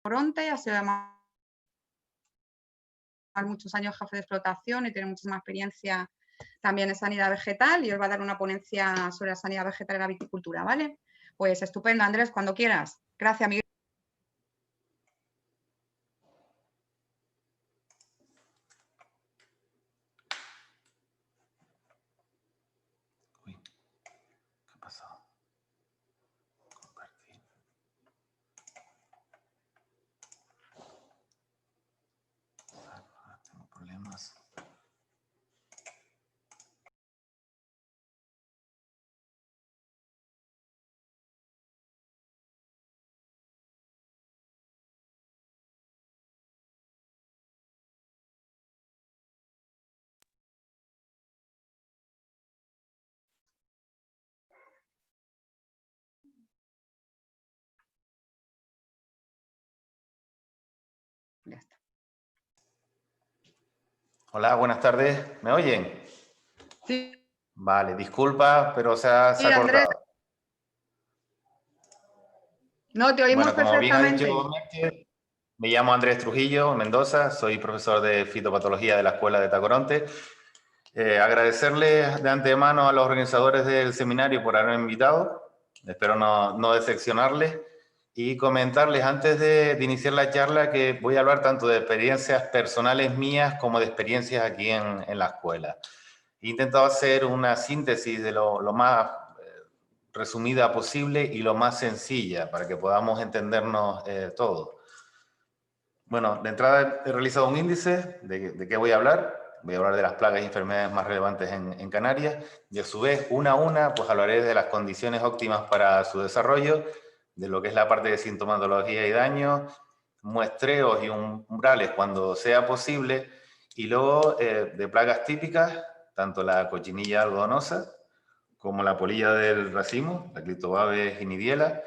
Tacoronte, ha sido además muchos años jefe de explotación y tiene muchísima experiencia también en sanidad vegetal y os va a dar una ponencia sobre la sanidad vegetal y la viticultura, ¿vale? Pues estupendo, Andrés, cuando quieras. Gracias, Miguel. Uy, ¿qué ha pasado? Compartir. Tengo problemas. Ya está. Hola, buenas tardes. ¿Me oyen? Sí, Vale, disculpa, pero se ha Andrés. cortado. No, te oímos Bueno, como bien ha dicho perfectamente. Merche, me llamo Andrés Trujillo, Mendoza, soy profesor de fitopatología de la Escuela de Tacoronte. Agradecerle de antemano a los organizadores del seminario por haberme invitado, espero no decepcionarles, y comentarles antes de iniciar la charla que voy a hablar tanto de experiencias personales mías como de experiencias aquí en la escuela. He intentado hacer una síntesis de lo más resumida posible y lo más sencilla para que podamos entendernos todos. Bueno, de entrada he realizado un índice de qué voy a hablar. Voy a hablar de las plagas y enfermedades más relevantes en Canarias y a su vez, una a una, pues hablaré de las condiciones óptimas para su desarrollo, de lo que es la parte de sintomatología y daño, muestreos y umbrales cuando sea posible, y luego de plagas típicas, tanto la cochinilla algodonosa como la polilla del racimo, la Clitobabe ginidiela,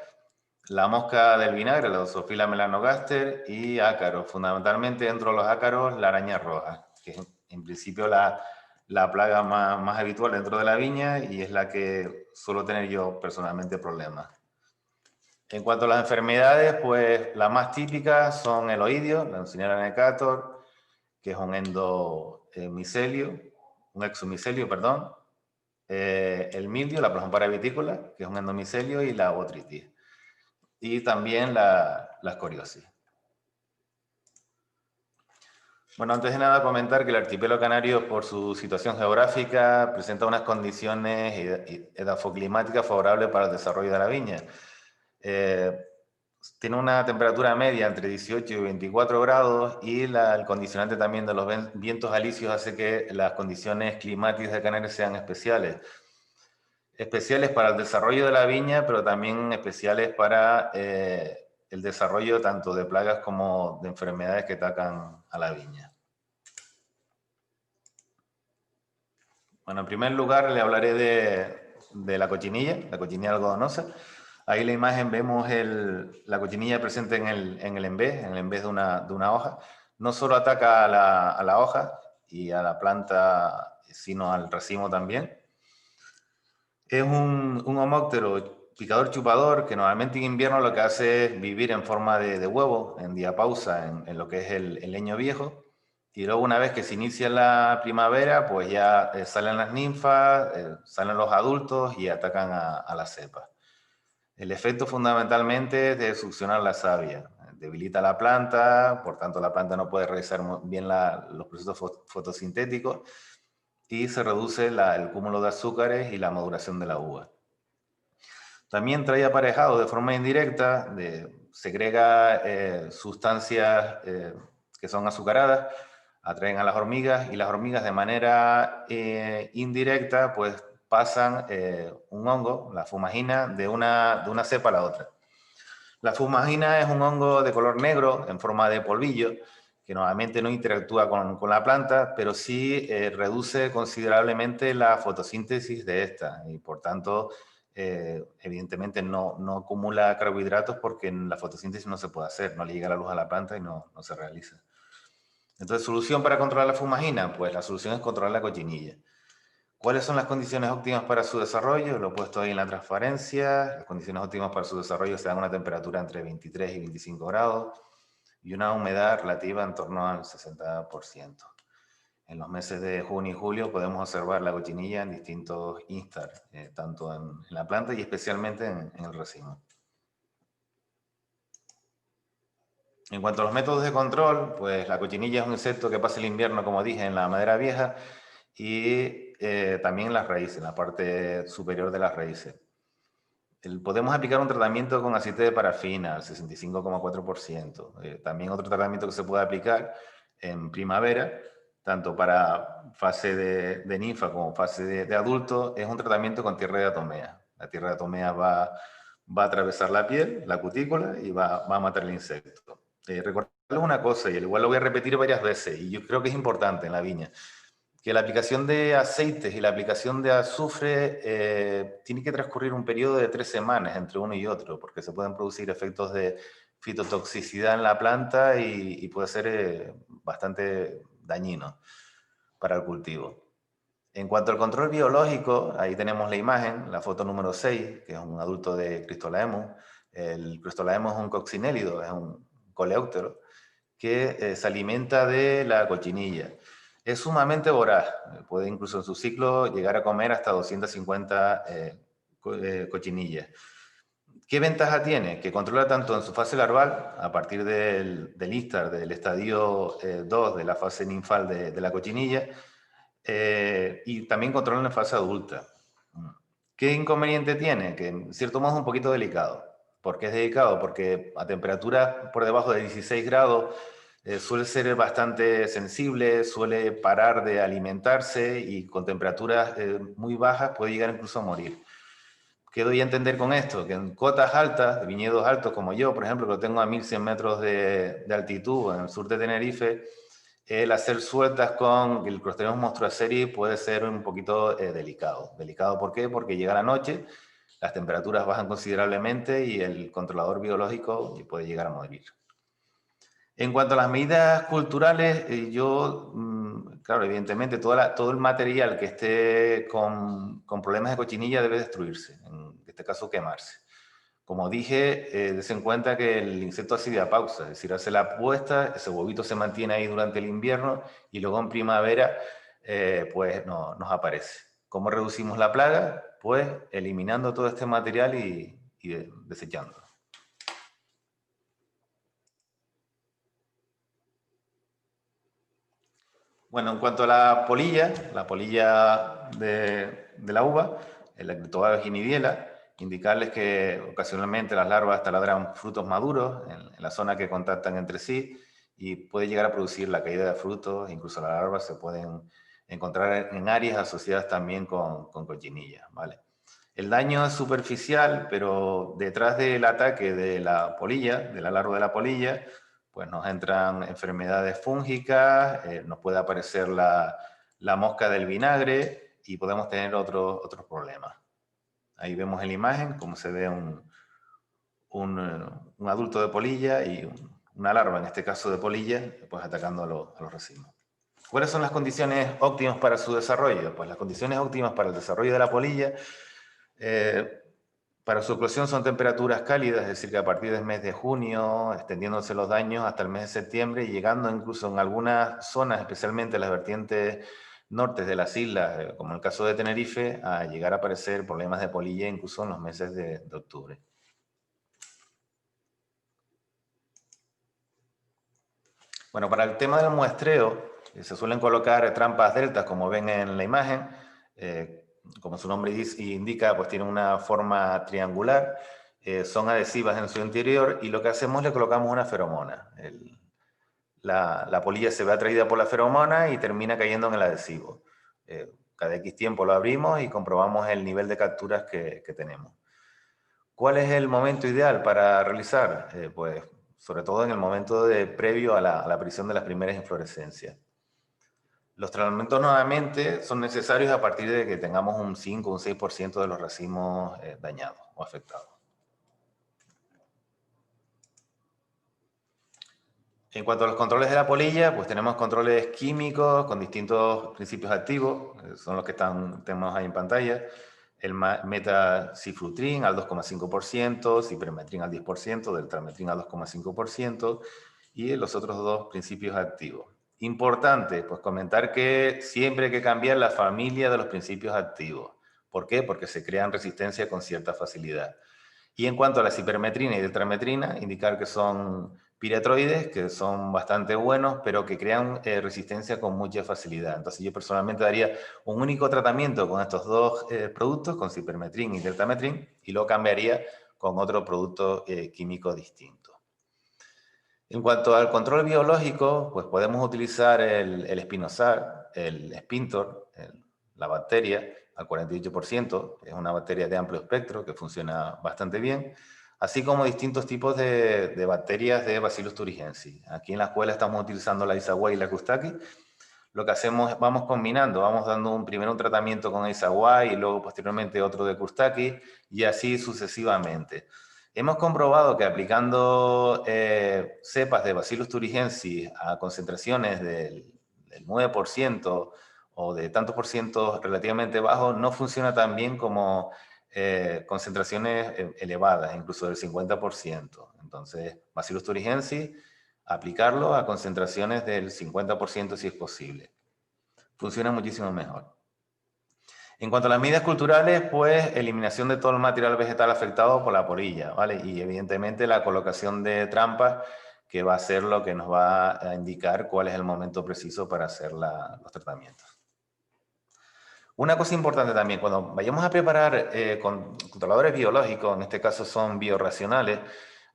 la mosca del vinagre, la Drosophila melanogaster, y ácaros. Fundamentalmente dentro de los ácaros, la araña roja, que es en principio la plaga más habitual dentro de la viña y es la que suelo tener yo personalmente problemas. En cuanto a las enfermedades, pues las más típicas son el oidio, la Neisseria necator, que es un endomicelio, un exomicelio, perdón, el mildio, la Plasmopara vitícola, que es un endomicelio, y la botrytis. Y también la escoriosis. Bueno, antes de nada comentar que el archipiélago canario, por su situación geográfica, presenta unas condiciones edafoclimáticas favorables para el desarrollo de la viña. Tiene una temperatura media entre 18 y 24 grados y el condicionante también de los vientos alisios hace que las condiciones climáticas de Canarias sean especiales. Especiales para el desarrollo de la viña, pero también especiales para el desarrollo tanto de plagas como de enfermedades que atacan a la viña. Bueno, en primer lugar le hablaré de la cochinilla algodonosa. Ahí en la imagen vemos la cochinilla presente en el embés de una hoja. No solo ataca a la hoja y a la planta, sino al racimo también. Es un homóptero picador chupador que normalmente en invierno lo que hace es vivir en forma de huevo, en diapausa, en lo que es el leño viejo. Y luego una vez que se inicia la primavera, pues ya salen las ninfas, salen los adultos y atacan a la cepa. El efecto fundamentalmente es de succionar la savia. Debilita la planta, por tanto la planta no puede realizar bien los procesos fotosintéticos y se reduce el cúmulo de azúcares y la maduración de la uva. También trae aparejado de forma indirecta, segrega sustancias que son azucaradas, atraen a las hormigas y las hormigas de manera indirecta pues pasan un hongo, la fumagina, de una cepa a la otra. La fumagina es un hongo de color negro en forma de polvillo que normalmente no interactúa con la planta, pero sí reduce considerablemente la fotosíntesis de esta y por tanto evidentemente no acumula carbohidratos porque en la fotosíntesis no se puede hacer, no le llega la luz a la planta y no se realiza. Entonces, ¿solución para controlar la fumagina? Pues la solución es controlar la cochinilla. ¿Cuáles son las condiciones óptimas para su desarrollo? Lo he puesto ahí en la transparencia. Las condiciones óptimas para su desarrollo se dan a una temperatura entre 23 y 25 grados. y una humedad relativa en torno al 60%. En los meses de junio y julio podemos observar la cochinilla en distintos instar, tanto en la planta y especialmente en el racimo. En cuanto a los métodos de control, pues la cochinilla es un insecto que pasa el invierno, como dije, en la madera vieja y también en las raíces, en la parte superior de las raíces. Podemos aplicar un tratamiento con aceite de parafina al 65,4%. También otro tratamiento que se puede aplicar en primavera, tanto para fase de ninfa como fase de adulto, es un tratamiento con tierra de atomea. La tierra de atomea va a atravesar la piel, la cutícula, y va a matar el insecto. Recordarles una cosa, y al igual lo voy a repetir varias veces, y yo creo que es importante en la viña, que la aplicación de aceites y la aplicación de azufre tiene que transcurrir un periodo de 3 semanas entre uno y otro, porque se pueden producir efectos de fitotoxicidad en la planta y puede ser bastante dañino para el cultivo. En cuanto al control biológico, ahí tenemos la imagen, la foto número 6, que es un adulto de Cristolaemus. El Cristolaemus es un coccinélido, es un coleóptero, que se alimenta de la cochinilla. Es sumamente voraz, puede incluso en su ciclo llegar a comer hasta 250 cochinillas. ¿Qué ventaja tiene? Que controla tanto en su fase larval, a partir del instar, del estadio 2 de la fase ninfal de la cochinilla, y también controla en la fase adulta. ¿Qué inconveniente tiene? Que en cierto modo es un poquito delicado. ¿Por qué es delicado? Porque a temperaturas por debajo de 16 grados suele ser bastante sensible, suele parar de alimentarse y con temperaturas muy bajas puede llegar incluso a morir. ¿Qué doy a entender con esto? Que en cotas altas, de viñedos altos como yo, por ejemplo, que lo tengo a 1100 metros de altitud en el sur de Tenerife, el hacer sueltas con el Clostridium monstruoseri puede ser un poquito delicado. ¿Delicado por qué? Porque llega la noche, las temperaturas bajan considerablemente y el controlador biológico puede llegar a morir. En cuanto a las medidas culturales, claro, evidentemente todo el material que esté con problemas de cochinilla debe destruirse, en este caso quemarse. Como dije, des en cuenta que el insecto hace diapausa, es decir, hace la puesta, ese huevito se mantiene ahí durante el invierno y luego en primavera pues nos aparece. ¿Cómo reducimos la plaga? Pues eliminando todo este material y desechándolo. Bueno, en cuanto a la polilla de la uva, la Critoba ginidiela, indicarles que ocasionalmente las larvas taladran frutos maduros en la zona que contactan entre sí y puede llegar a producir la caída de frutos, incluso las larvas se pueden encontrar en áreas asociadas también con cochinilla, ¿vale? El daño es superficial, pero detrás del ataque de la polilla, de la larva de la polilla, pues nos entran enfermedades fúngicas, nos puede aparecer la mosca del vinagre y podemos tener otros problemas. Ahí vemos en la imagen cómo se ve un adulto de polilla y una larva, en este caso de polilla, pues atacando a los racimos. ¿Cuáles son las condiciones óptimas para su desarrollo? Pues las condiciones óptimas para el desarrollo de la polilla para su eclosión son temperaturas cálidas, es decir, que a partir del mes de junio, extendiéndose los daños hasta el mes de septiembre y llegando incluso en algunas zonas, especialmente en las vertientes norte de las islas, como en el caso de Tenerife, a llegar a aparecer problemas de polilla incluso en los meses de octubre. Bueno, para el tema del muestreo, se suelen colocar trampas deltas, como ven en la imagen. Como su nombre indica, pues tienen una forma triangular, son adhesivas en su interior y lo que hacemos es le colocamos una feromona. La polilla se ve atraída por la feromona y termina cayendo en el adhesivo. Cada X tiempo lo abrimos y comprobamos el nivel de capturas que tenemos. ¿Cuál es el momento ideal para realizar? Pues sobre todo en el momento previo a la aparición de las primeras inflorescencias. Los tratamientos nuevamente son necesarios a partir de que tengamos un 5 o un 6% de los racimos dañados o afectados. En cuanto a los controles de la polilla, pues tenemos controles químicos con distintos principios activos, son los que tenemos ahí en pantalla. El metaciflutrin al 2,5%, cipermetrin al 10%, deltametrin al 2,5%, y los otros dos principios activos. Importante, pues comentar que siempre hay que cambiar la familia de los principios activos. ¿Por qué? Porque se crean resistencia con cierta facilidad. Y en cuanto a la cipermetrina y tetrametrina, indicar que son piretroides, que son bastante buenos, pero que crean resistencia con mucha facilidad. Entonces yo personalmente daría un único tratamiento con estos dos productos, con cipermetrin y tetrametrin, y luego cambiaría con otro producto químico distinto. En cuanto al control biológico, pues podemos utilizar el espinosar, el Spintor, la bacteria, al 48%, es una bacteria de amplio espectro que funciona bastante bien, así como distintos tipos de bacterias de Bacillus thuringiensis. Aquí en la escuela estamos utilizando la Isagua y la Kustaki. Lo que hacemos es vamos combinando, vamos dando primero un tratamiento con Isagua y luego posteriormente otro de Kustaki y así sucesivamente. Hemos comprobado que aplicando cepas de Bacillus thuringiensis a concentraciones del 9% o de tantos por ciento relativamente bajos no funciona tan bien como concentraciones elevadas, incluso del 50%. Entonces, Bacillus thuringiensis, aplicarlo a concentraciones del 50% si es posible. Funciona muchísimo mejor. En cuanto a las medidas culturales, pues eliminación de todo el material vegetal afectado por la polilla, ¿vale? Y evidentemente la colocación de trampas, que va a ser lo que nos va a indicar cuál es el momento preciso para hacer los tratamientos. Una cosa importante también, cuando vayamos a preparar controladores biológicos, en este caso son biorracionales,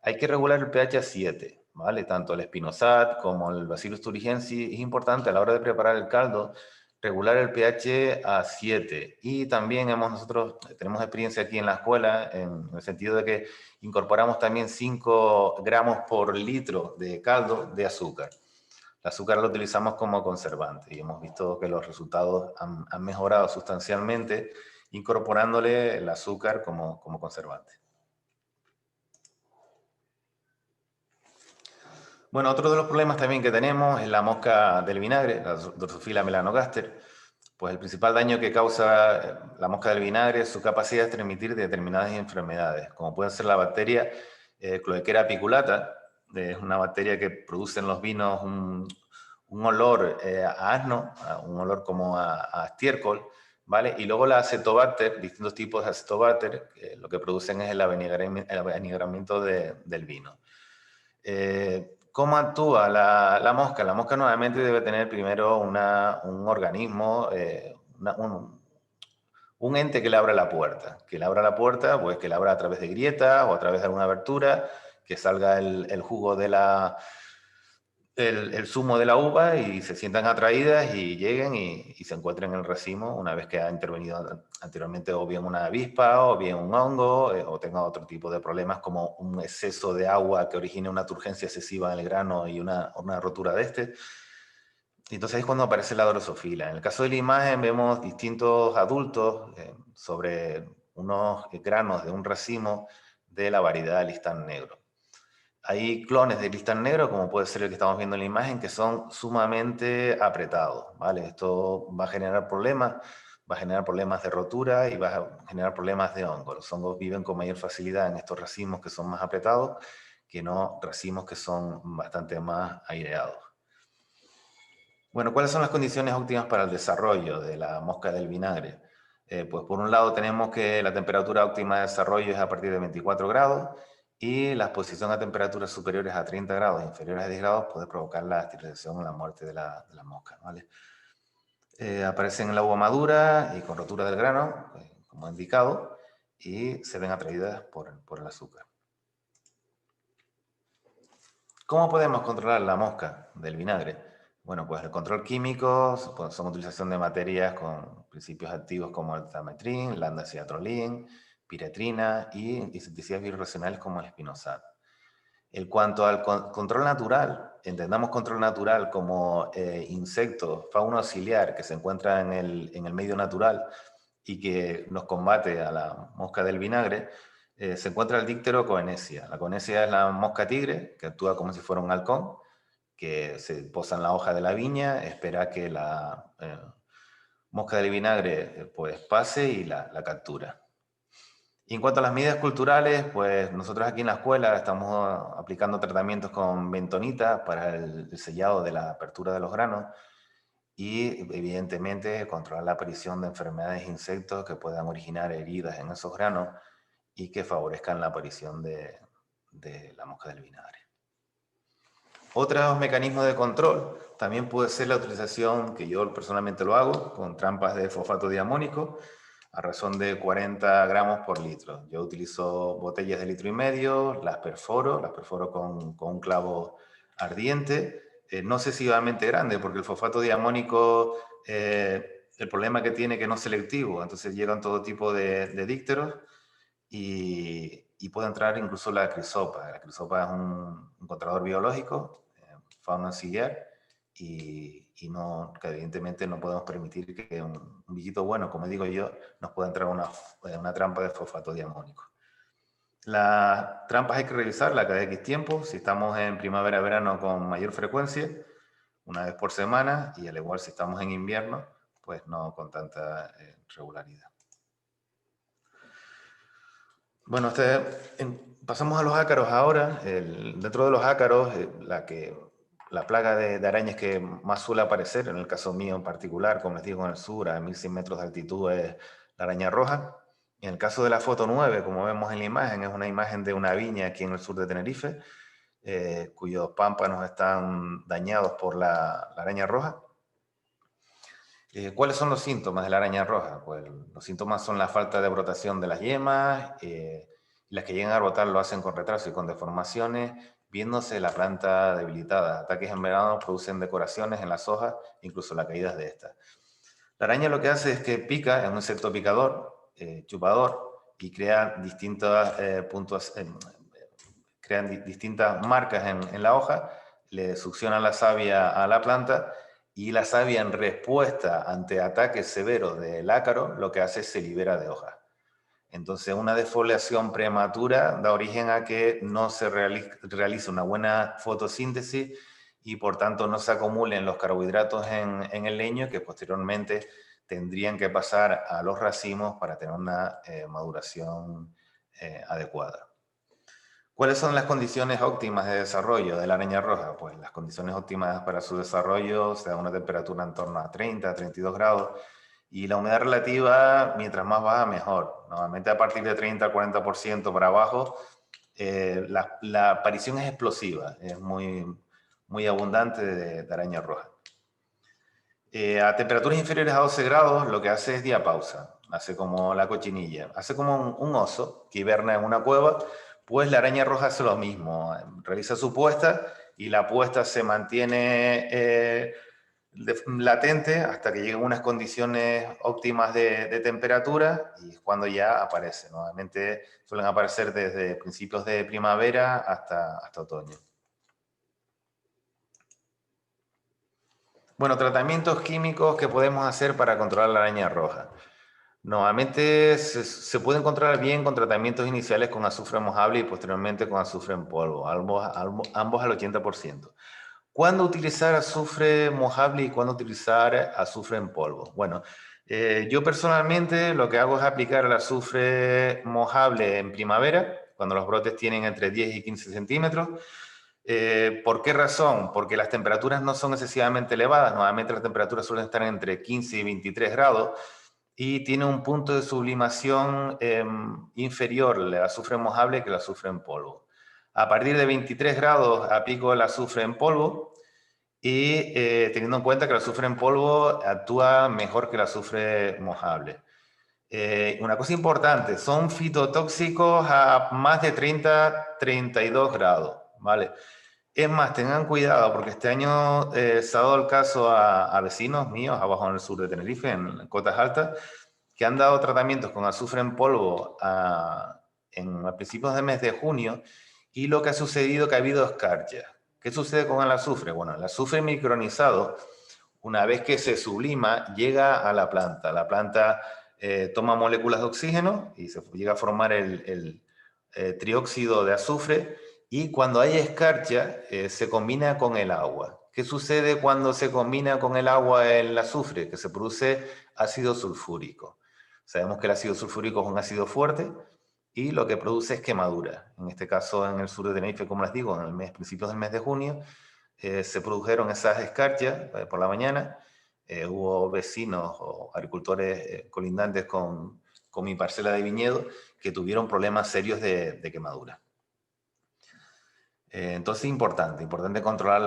hay que regular el pH a 7, ¿vale? Tanto el espinosat como el Bacillus thuringiensis es importante a la hora de preparar el caldo regular el pH a 7. Y también nosotros tenemos experiencia aquí en la escuela en el sentido de que incorporamos también 5 gramos por litro de caldo de azúcar. El azúcar lo utilizamos como conservante y hemos visto que los resultados han mejorado sustancialmente incorporándole el azúcar como conservante. Bueno, otro de los problemas también que tenemos es la mosca del vinagre, la Drosophila melanogaster. Pues el principal daño que causa la mosca del vinagre es su capacidad de transmitir determinadas enfermedades, como puede ser la bacteria Cloaquera apiculata, es una bacteria que produce en los vinos un olor a asno, un olor como a estiércol, ¿vale? Y luego la acetobacter, distintos tipos de acetobacter, lo que producen es el avenigramiento del vino. ¿Cómo actúa la mosca? La mosca nuevamente debe tener primero un organismo, un ente que le abra la puerta. Que le abra la puerta, pues que le abra a través de grietas o a través de alguna abertura, que salga el jugo de el zumo de la uva y se sientan atraídas y lleguen y se encuentren en el racimo una vez que ha intervenido anteriormente o bien una avispa o bien un hongo o tenga otro tipo de problemas como un exceso de agua que origine una turgencia excesiva en el grano y una rotura de este. Entonces es cuando aparece la drosofila. En el caso de la imagen vemos distintos adultos sobre unos granos de un racimo de la variedad de listán negro. Hay clones de listán negro, como puede ser el que estamos viendo en la imagen, que son sumamente apretados, ¿vale? Esto va a generar problemas de rotura y va a generar problemas de hongo. Los hongos viven con mayor facilidad en estos racimos que son más apretados que no racimos que son bastante más aireados. Bueno, ¿cuáles son las condiciones óptimas para el desarrollo de la mosca del vinagre? Pues por un lado tenemos que la temperatura óptima de desarrollo es a partir de 24 grados y la exposición a temperaturas superiores a 30 grados e inferiores a 10 grados puede provocar la esterilización o la muerte de la mosca, ¿vale? Aparecen en la uva madura y con rotura del grano, como he indicado, y se ven atraídas por el azúcar. ¿Cómo podemos controlar la mosca del vinagre? Bueno, pues el control químico son utilización de materias con principios activos como el tametrin, landaciatrolin, piretrina y insecticidas biorracionales como el espinosat. En cuanto al control natural, entendamos control natural como insecto, fauna auxiliar que se encuentra en el medio natural y que nos combate a la mosca del vinagre, se encuentra el díptero coenesia. La coenesia es la mosca tigre que actúa como si fuera un halcón, que se posa en la hoja de la viña, espera que la mosca del vinagre pues pase y la captura. Y en cuanto a las medidas culturales, pues nosotros aquí en la escuela estamos aplicando tratamientos con bentonita para el sellado de la apertura de los granos y evidentemente controlar la aparición de enfermedades e insectos que puedan originar heridas en esos granos y que favorezcan la aparición de la mosca del vinagre. Otros mecanismos de control también puede ser la utilización, que yo personalmente lo hago, con trampas de fosfato diamónico a razón de 40 gramos por litro. Yo utilizo botellas de 1,5 litros, las perforo con un clavo ardiente, no excesivamente grande, porque el fosfato diamónico, el problema que tiene es que no es selectivo, entonces llegan todo tipo de dípteros y puede entrar incluso la crisopa. La crisopa es un encontrador biológico, fauna auxiliar, y no, que evidentemente no podemos permitir que un bichito bueno, como digo yo, nos pueda entrar una trampa de fosfato diamónico. Las trampas hay que revisarlas cada X tiempo, si estamos en primavera-verano con mayor frecuencia, una vez por semana, y al igual si estamos en invierno, pues no con tanta regularidad. Bueno, pasamos a los ácaros ahora. Dentro de los ácaros, la plaga de arañas que más suele aparecer, en el caso mío en particular, como les digo, en el sur, a 1.100 metros de altitud, es la araña roja. En el caso de la foto 9, como vemos en la imagen, es una imagen de una viña aquí en el sur de Tenerife, cuyos pámpanos están dañados por la araña roja. ¿Cuáles son los síntomas de la araña roja? Pues los síntomas son la falta de brotación de las yemas, las que llegan a brotar lo hacen con retraso y con deformaciones, viéndose la planta debilitada. Ataques en verano producen decoraciones en las hojas, incluso la caída de estas. La araña lo que hace es que pica, es un insecto picador, chupador, y crea distintas distintas marcas en la hoja, le succiona la savia a la planta, y la savia, en respuesta ante ataques severos del ácaro, lo que hace es se libera de hojas. Entonces, una defoliación prematura da origen a que no se realice una buena fotosíntesis y, por tanto, no se acumulen los carbohidratos en el leño, que posteriormente tendrían que pasar a los racimos para tener una maduración adecuada. ¿Cuáles son las condiciones óptimas de desarrollo de la araña roja? Pues las condiciones óptimas para su desarrollo se da una temperatura en torno a 30, 32 grados, y la humedad relativa, mientras más baja, mejor. Normalmente a partir de 30 al 40% para abajo, la aparición es explosiva, es muy abundante de araña roja. A temperaturas inferiores a 12 grados, lo que hace es diapausa, hace como la cochinilla, hace como un oso que hiberna en una cueva. Pues la araña roja hace lo mismo, realiza su puesta y la puesta se mantiene latente hasta que lleguen unas condiciones óptimas de temperatura, y es cuando ya aparece. Normalmente suelen aparecer desde principios de primavera hasta otoño. Bueno, tratamientos químicos que podemos hacer para controlar la araña roja. Normalmente se puede controlar bien con tratamientos iniciales con azufre mojable y posteriormente con azufre en polvo, ambos al 80%. ¿Cuándo utilizar azufre mojable y cuándo utilizar azufre en polvo? Bueno, yo personalmente lo que hago es aplicar el azufre mojable en primavera, cuando los brotes tienen entre 10 y 15 centímetros. ¿Por qué razón? Porque las temperaturas no son excesivamente elevadas, normalmente las temperaturas suelen estar entre 15 y 23 grados, y tiene un punto de sublimación inferior el azufre mojable que el azufre en polvo. A partir de 23 grados aplico el azufre en polvo, y teniendo en cuenta que el azufre en polvo actúa mejor que el azufre mojable. Una cosa importante, son fitotóxicos a más de 30-32 grados, ¿vale? Es más, tengan cuidado, porque este año se ha dado el caso a vecinos míos abajo en el sur de Tenerife, en cotas altas, que han dado tratamientos con azufre en polvo a principios del mes de junio, y lo que ha sucedido es que ha habido escarcha. ¿Qué sucede con el azufre? Bueno, el azufre micronizado, una vez que se sublima, llega a la planta. La planta toma moléculas de oxígeno y se llega a formar el trióxido de azufre, y cuando hay escarcha se combina con el agua. ¿Qué sucede cuando se combina con el agua el azufre? Que se produce ácido sulfúrico. Sabemos que el ácido sulfúrico es un ácido fuerte, y lo que produce es quemadura. En este caso, en el sur de Tenerife, como les digo, en el mes, principios del mes de junio, se produjeron esas escarchas por la mañana. Hubo vecinos o agricultores colindantes con mi parcela de viñedo que tuvieron problemas serios de quemadura. Entonces, importante controlar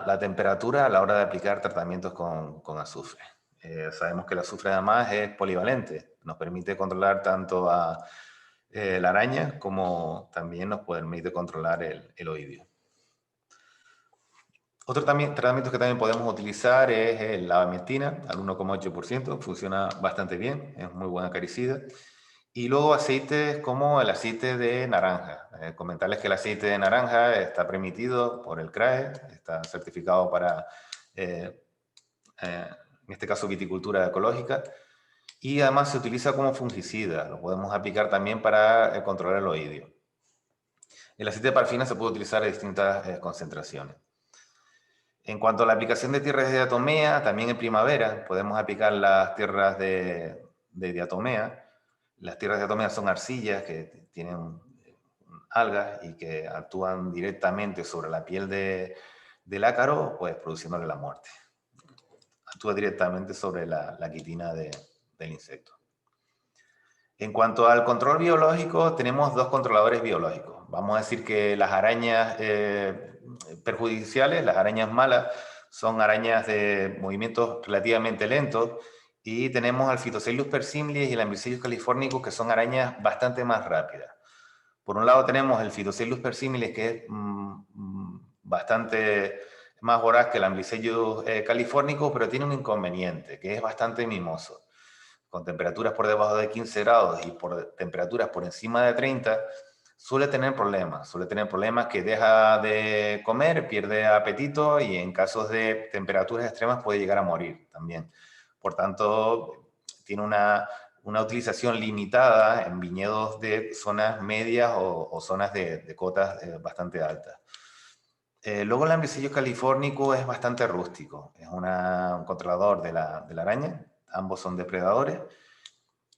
la temperatura a la hora de aplicar tratamientos con azufre. Sabemos que el azufre además es polivalente, nos permite controlar tanto a la araña como también nos permite controlar el oidio. Otro tratamiento que también podemos utilizar es la abamectina al 1,8%, funciona bastante bien, es muy buena acaricida. Y luego aceites como el aceite de naranja. Comentarles que el aceite de naranja está permitido por el CRAE, está certificado para, en este caso, viticultura ecológica, y además se utiliza como fungicida, lo podemos aplicar también para controlar el oidio. El aceite de parafina se puede utilizar a distintas concentraciones. En cuanto a la aplicación de tierras de diatomea, también en primavera podemos aplicar las tierras de diatomea. Las tierras de diatomea son arcillas que tienen algas y que actúan directamente sobre la piel del ácaro, pues produciéndole la muerte. Actúa directamente sobre la quitina del insecto. En cuanto al control biológico, tenemos dos controladores biológicos. Vamos a decir que las arañas perjudiciales, las arañas malas, son arañas de movimientos relativamente lentos, y tenemos al Phytocelus persimilis y el Amblycellus californicus, que son arañas bastante más rápidas. Por un lado tenemos el Phytocelus persimilis, que es bastante más voraz que el Amblycellus californicus, pero tiene un inconveniente, que es bastante mimoso. Con temperaturas por debajo de 15 grados y por temperaturas por encima de 30, suele tener problemas que deja de comer, pierde apetito y en casos de temperaturas extremas puede llegar a morir también. Por tanto, tiene una utilización limitada en viñedos de zonas medias o zonas de cotas bastante altas. Luego el Amblycellus californicus es bastante rústico, es un controlador de la araña, ambos son depredadores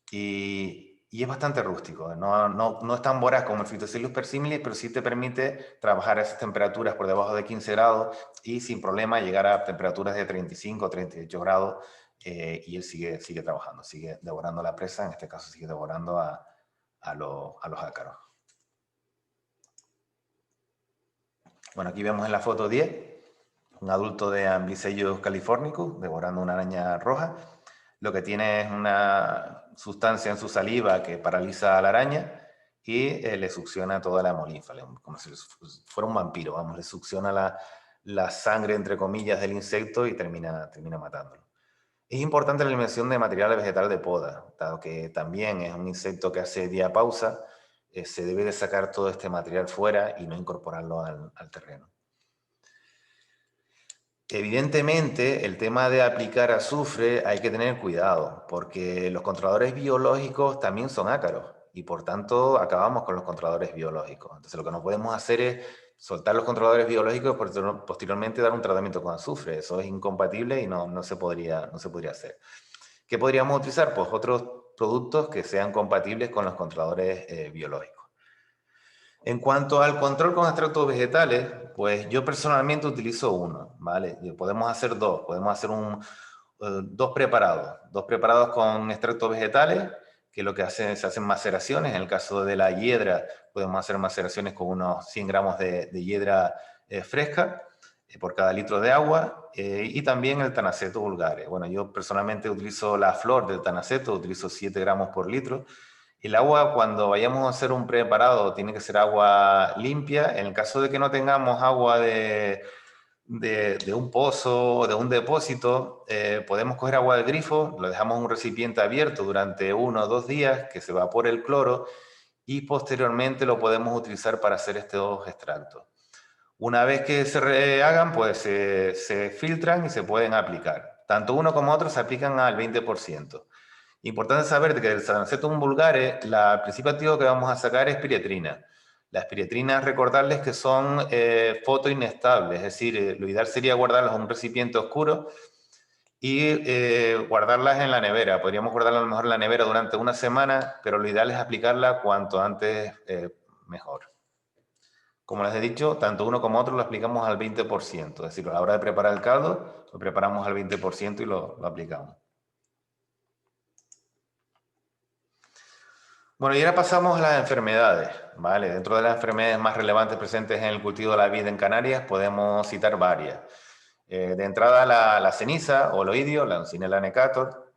y es bastante rústico. No es tan voraz como el Phytocelus persimilis, pero sí te permite trabajar a esas temperaturas por debajo de 15 grados y sin problema llegar a temperaturas de 35 o 38 grados, y él sigue trabajando, sigue devorando la presa, en este caso sigue devorando a los ácaros. Bueno, aquí vemos en la foto 10 un adulto de Amblycellus californicus devorando una araña roja. Lo que tiene es una sustancia en su saliva que paraliza a la araña y le succiona toda la hemolinfa, como si fuera un vampiro, vamos, le succiona la sangre, entre comillas, del insecto y termina matándolo. Es importante la eliminación de material vegetal de poda, dado que también es un insecto que hace diapausa, se debe de sacar todo este material fuera y no incorporarlo al terreno. Evidentemente, el tema de aplicar azufre hay que tener cuidado, porque los controladores biológicos también son ácaros y por tanto acabamos con los controladores biológicos. Entonces lo que no podemos hacer es soltar los controladores biológicos y posteriormente dar un tratamiento con azufre. Eso es incompatible y no se podría hacer. ¿Qué podríamos utilizar? Pues otros productos que sean compatibles con los controladores biológicos. En cuanto al control con extractos vegetales, pues yo personalmente utilizo uno, ¿vale? Podemos hacer dos, podemos hacer dos preparados con extractos vegetales, que lo que se hacen maceraciones. En el caso de la hiedra, podemos hacer maceraciones con unos 100 gramos de hiedra fresca por cada litro de agua, y también el tanaceto vulgare. Bueno, yo personalmente utilizo la flor del tanaceto, utilizo 7 gramos por litro. El agua, cuando vayamos a hacer un preparado, tiene que ser agua limpia. En el caso de que no tengamos agua de un pozo o de un depósito, podemos coger agua del grifo, lo dejamos en un recipiente abierto durante 1 o 2 días, que se evapore el cloro, y posteriormente lo podemos utilizar para hacer estos extractos. Una vez que se hagan, pues se filtran y se pueden aplicar. Tanto uno como otro se aplican al 20%. Importante saber que del Tanacetum vulgare, el principio activo que vamos a sacar es piretrina. Las piretrinas, recordarles que son fotoinestables, es decir, lo ideal sería guardarlas en un recipiente oscuro y guardarlas en la nevera. Podríamos guardarlas a lo mejor en la nevera durante una semana, pero lo ideal es aplicarla cuanto antes mejor. Como les he dicho, tanto uno como otro lo aplicamos al 20%, es decir, a la hora de preparar el caldo, lo preparamos al 20% y lo aplicamos. Bueno, y ahora pasamos a las enfermedades, ¿vale? Dentro de las enfermedades más relevantes presentes en el cultivo de la vid en Canarias podemos citar varias. De entrada la ceniza o el oidio, la Oncinella necator,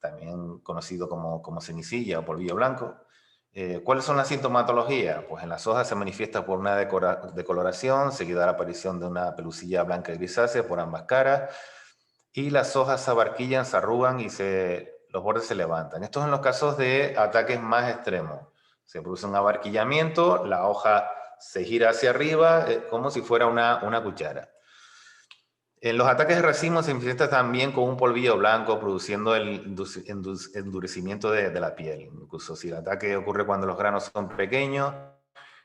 también conocido como cenicilla o polvillo blanco. ¿Cuáles son las sintomatologías? Pues en las hojas se manifiesta por una decoloración, seguida de la aparición de una pelusilla blanca y grisácea por ambas caras, y las hojas se abarquillan, se arrugan y los bordes se levantan. Estos son los casos de ataques más extremos. Se produce un abarquillamiento, la hoja se gira hacia arriba como si fuera una cuchara. En los ataques de racimo se manifiesta también con un polvillo blanco, produciendo el endurecimiento de la piel. Incluso si el ataque ocurre cuando los granos son pequeños,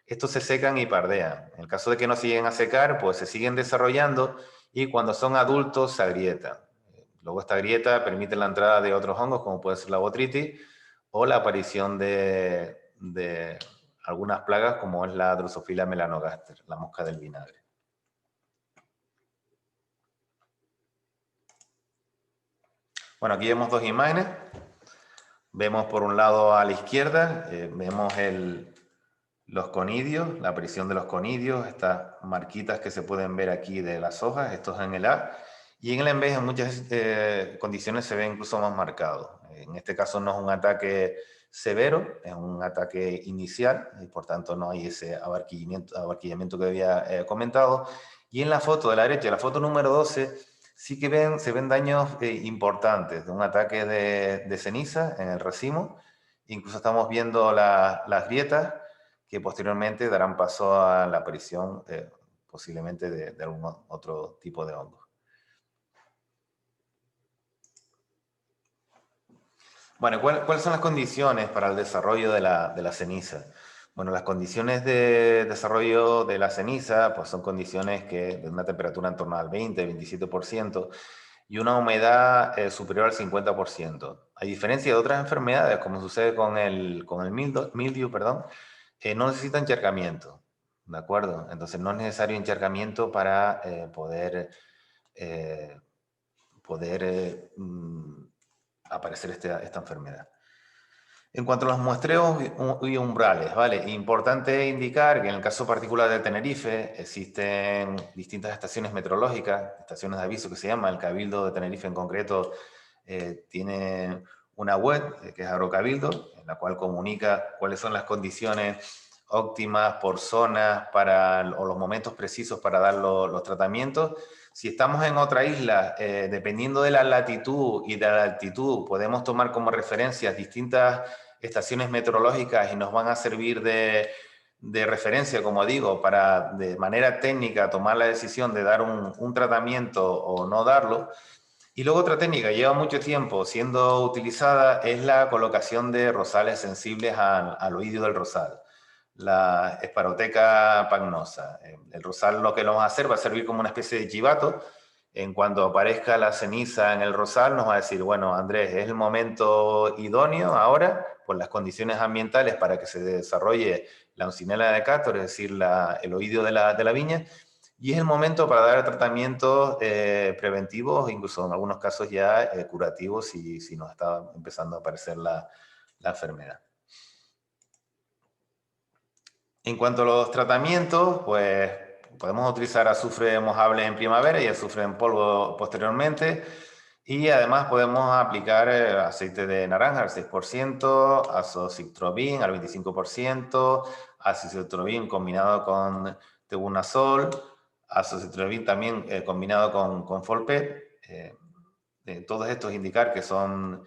estos se secan y pardean. En el caso de que no se lleguen a secar, pues se siguen desarrollando y cuando son adultos se agrietan. Luego esta grieta permite la entrada de otros hongos, como puede ser la botritis, o la aparición de algunas plagas, como es la Drosophila melanogaster, la mosca del vinagre. Bueno, aquí vemos dos imágenes. Vemos por un lado a la izquierda, vemos los conidios, la aparición de los conidios, estas marquitas que se pueden ver aquí de las hojas, estos en el A. Y en el B en muchas condiciones se ve incluso más marcado. En este caso no es un ataque severo, es un ataque inicial y por tanto no hay ese abarquillamiento que había comentado. Y en la foto de la derecha, la foto número 12, sí que se ven daños importantes de un ataque de ceniza en el racimo. Incluso estamos viendo las grietas que posteriormente darán paso a la aparición posiblemente de algún otro tipo de hongo. Bueno, ¿cuáles son las condiciones para el desarrollo de la ceniza? Bueno, las condiciones de desarrollo de la ceniza pues son condiciones de una temperatura en torno al 20-27% y una humedad superior al 50%. A diferencia de otras enfermedades, como sucede con el mildew, no necesita encharcamiento, ¿de acuerdo? Entonces no es necesario encharcamiento para poder aparecer esta enfermedad. En cuanto a los muestreos y umbrales, ¿vale? Importante indicar que en el caso particular de Tenerife existen distintas estaciones meteorológicas, estaciones de aviso que se llama, el Cabildo de Tenerife en concreto tiene una web que es Agrocabildo, en la cual comunica cuáles son las condiciones óptimas por zonas o los momentos precisos para dar los tratamientos. Si estamos en otra isla, dependiendo de la latitud y de la altitud, podemos tomar como referencias distintas estaciones meteorológicas y nos van a servir de referencia, como digo, para de manera técnica tomar la decisión de dar un tratamiento o no darlo. Y luego otra técnica que lleva mucho tiempo siendo utilizada es la colocación de rosales sensibles al oído del rosal, la Esparoteca pagnosa. El rosal lo que nos va a hacer va a servir como una especie de chivato. En cuanto aparezca la ceniza en el rosal, nos va a decir, bueno, Andrés, es el momento idóneo ahora, por las condiciones ambientales para que se desarrolle la Oncinella necator, es decir, el oídio de la viña, y es el momento para dar tratamientos preventivos, incluso en algunos casos ya curativos, si nos está empezando a aparecer la enfermedad. En cuanto a los tratamientos, pues podemos utilizar azufre mojable en primavera y azufre en polvo posteriormente. Y además podemos aplicar aceite de naranja al 6%, azoxystrobin al 25%, azoxystrobin combinado con tebunazol, azoxystrobin también combinado con Folpet. Todos estos indicar que son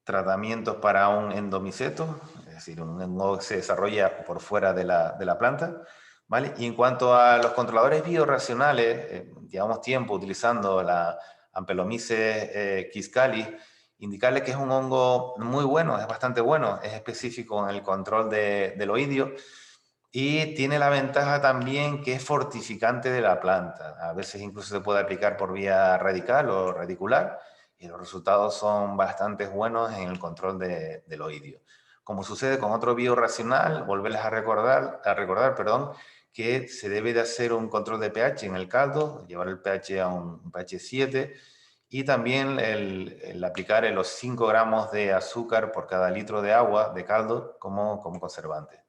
tratamientos para un endomiceto, es decir, un hongo que se desarrolla por fuera de la planta, ¿vale? Y en cuanto a los controladores biorracionales, llevamos tiempo utilizando la Ampelomyces quiscali, indicarle que es un hongo muy bueno, es bastante bueno, es específico en el control del oídio y tiene la ventaja también que es fortificante de la planta. A veces incluso se puede aplicar por vía radical o radicular y los resultados son bastante buenos en el control del oidio. Como sucede con otro biorracional, volverles a recordar, perdón, que se debe de hacer un control de pH en el caldo, llevar el pH a un pH 7 y también el aplicar los 5 gramos de azúcar por cada litro de agua de caldo como conservante.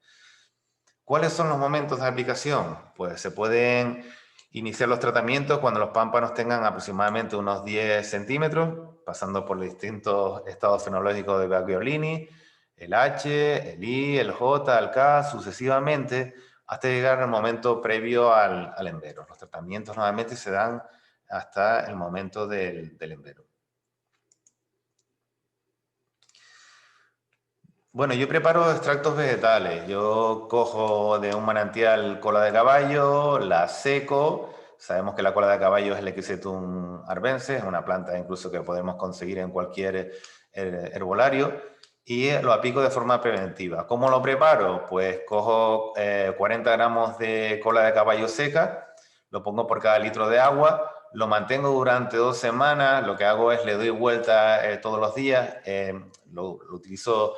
¿Cuáles son los momentos de aplicación? Pues se pueden iniciar los tratamientos cuando los pámpanos tengan aproximadamente unos 10 centímetros, pasando por los distintos estados fenológicos de Bagliolini, el H, el I, el J, el K, sucesivamente, hasta llegar al momento previo al envero. Los tratamientos normalmente se dan hasta el momento del envero. Bueno, yo preparo extractos vegetales. Yo cojo de un manantial cola de caballo, la seco. Sabemos que la cola de caballo es el Equisetum arvense, es una planta incluso que podemos conseguir en cualquier herbolario y lo aplico de forma preventiva. ¿Cómo lo preparo? Pues cojo 40 gramos de cola de caballo seca, lo pongo por cada litro de agua, lo mantengo durante 2 semanas, lo que hago es le doy vuelta todos los días, lo utilizo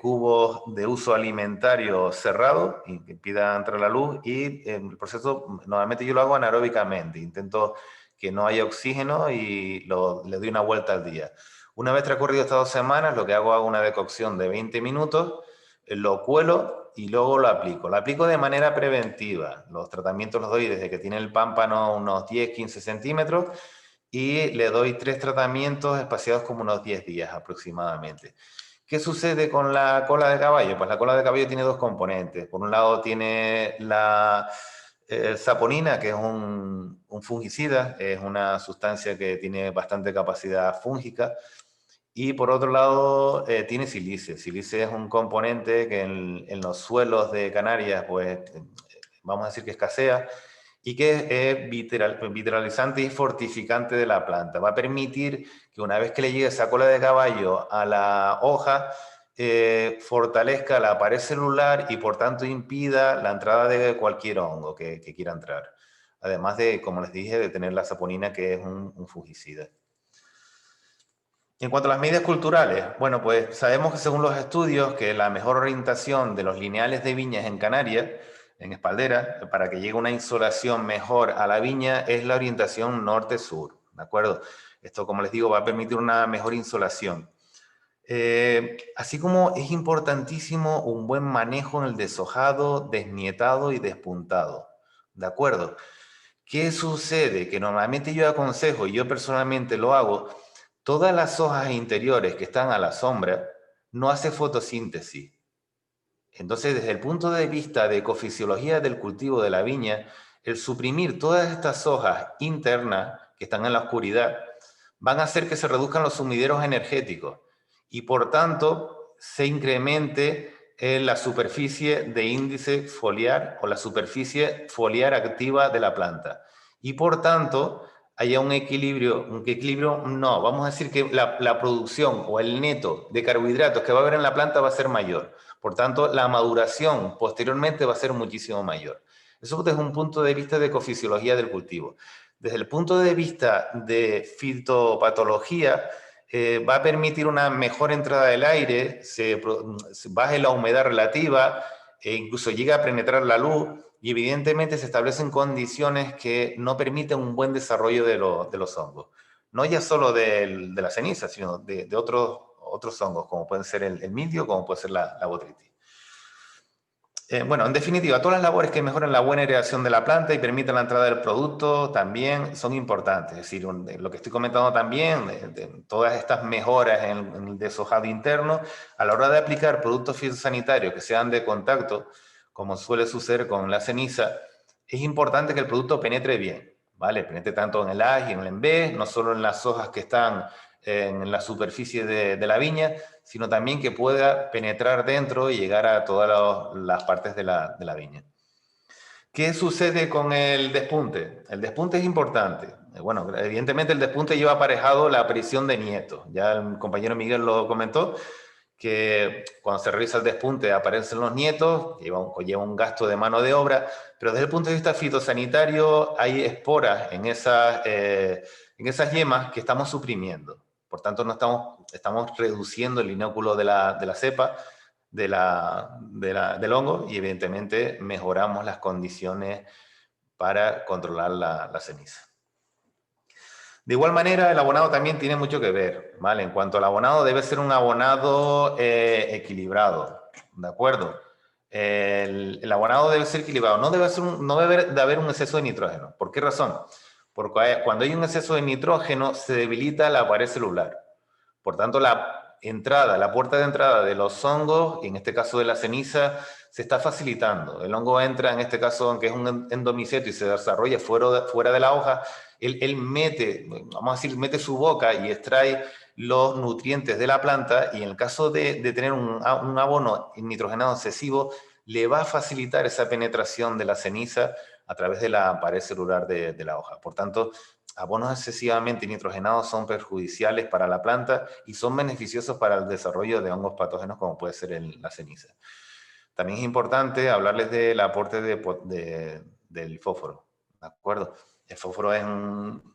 cubos de uso alimentario cerrado y que impida entrar la luz y el proceso normalmente yo lo hago anaeróbicamente, intento que no haya oxígeno y le doy una vuelta al día. Una vez transcurrido estas 2 semanas lo que hago es una decocción de 20 minutos, lo cuelo y luego lo aplico. Lo aplico de manera preventiva, los tratamientos los doy desde que tiene el pámpano unos 10-15 centímetros y le doy 3 tratamientos espaciados como unos 10 días aproximadamente. ¿Qué sucede con la cola de caballo? Pues la cola de caballo tiene 2 componentes. Por un lado tiene la saponina, que es un fungicida, es una sustancia que tiene bastante capacidad fúngica. Y por otro lado tiene sílice. Sílice es un componente que en los suelos de Canarias, pues vamos a decir que escasea, y que es vitralizante y fortificante de la planta. Va a permitir que una vez que le llegue esa cola de caballo a la hoja, fortalezca la pared celular y por tanto impida la entrada de cualquier hongo que quiera entrar. Además de, como les dije, de tener la saponina, que es un fungicida. En cuanto a las medidas culturales, bueno, pues sabemos que según los estudios que la mejor orientación de los lineales de viñas en Canarias, en espaldera, para que llegue una insolación mejor a la viña, es la orientación norte-sur, ¿de acuerdo? Esto, como les digo, va a permitir una mejor insolación. Así como es importantísimo un buen manejo en el deshojado, desnietado y despuntado, ¿de acuerdo? ¿Qué sucede? Que normalmente yo aconsejo, y yo personalmente lo hago, todas las hojas interiores que están a la sombra no hace fotosíntesis. Entonces, desde el punto de vista de ecofisiología del cultivo de la viña, el suprimir todas estas hojas internas que están en la oscuridad van a hacer que se reduzcan los sumideros energéticos y por tanto se incremente la superficie de índice foliar o la superficie foliar activa de la planta. Y por tanto haya un equilibrio no, vamos a decir que la producción o el neto de carbohidratos que va a haber en la planta va a ser mayor. Por tanto, la maduración posteriormente va a ser muchísimo mayor. Eso desde un punto de vista de ecofisiología del cultivo. Desde el punto de vista de fitopatología, va a permitir una mejor entrada del aire, se baje la humedad relativa, e incluso llega a penetrar la luz y evidentemente se establecen condiciones que no permiten un buen desarrollo de los hongos. No ya solo de la ceniza, sino de otros hongos, como pueden ser el mildio, como puede ser la botrytis. Bueno, en definitiva, todas las labores que mejoran la buena aireación de la planta y permiten la entrada del producto también son importantes. Es decir, lo que estoy comentando también, de todas estas mejoras en el deshojado interno, a la hora de aplicar productos fitosanitarios que sean de contacto, como suele suceder con la ceniza, es importante que el producto penetre bien, ¿vale? Penetre tanto en el AG y en el ENVE, no solo en las hojas que están en la superficie de la viña, sino también que pueda penetrar dentro y llegar a todas las partes de la viña. ¿Qué sucede con el despunte? El despunte es importante. Bueno, evidentemente el despunte lleva aparejado la aparición de nietos. Ya el compañero Miguel lo comentó, que cuando se realiza el despunte aparecen los nietos, lleva un gasto de mano de obra, pero desde el punto de vista fitosanitario hay esporas en esas yemas que estamos suprimiendo. Por tanto, no estamos reduciendo el inóculo de la cepa, del hongo, y evidentemente mejoramos las condiciones para controlar la ceniza. De igual manera, el abonado también tiene mucho que ver, ¿vale? En cuanto al abonado, debe ser un abonado equilibrado, ¿de acuerdo? El abonado debe ser equilibrado, no debe de haber un exceso de nitrógeno. ¿Por qué razón? Porque cuando hay un exceso de nitrógeno se debilita la pared celular. Por tanto, la puerta de entrada de los hongos, y en este caso de la ceniza, se está facilitando. El hongo entra, en este caso, aunque es un endomiceto y se desarrolla fuera de la hoja, él mete su boca y extrae los nutrientes de la planta, y en el caso de tener un abono nitrogenado excesivo, le va a facilitar esa penetración de la ceniza a través de la pared celular de la hoja. Por tanto, abonos excesivamente nitrogenados son perjudiciales para la planta y son beneficiosos para el desarrollo de hongos patógenos, como puede ser la ceniza. También es importante hablarles del aporte del fósforo, ¿de acuerdo? El fósforo es un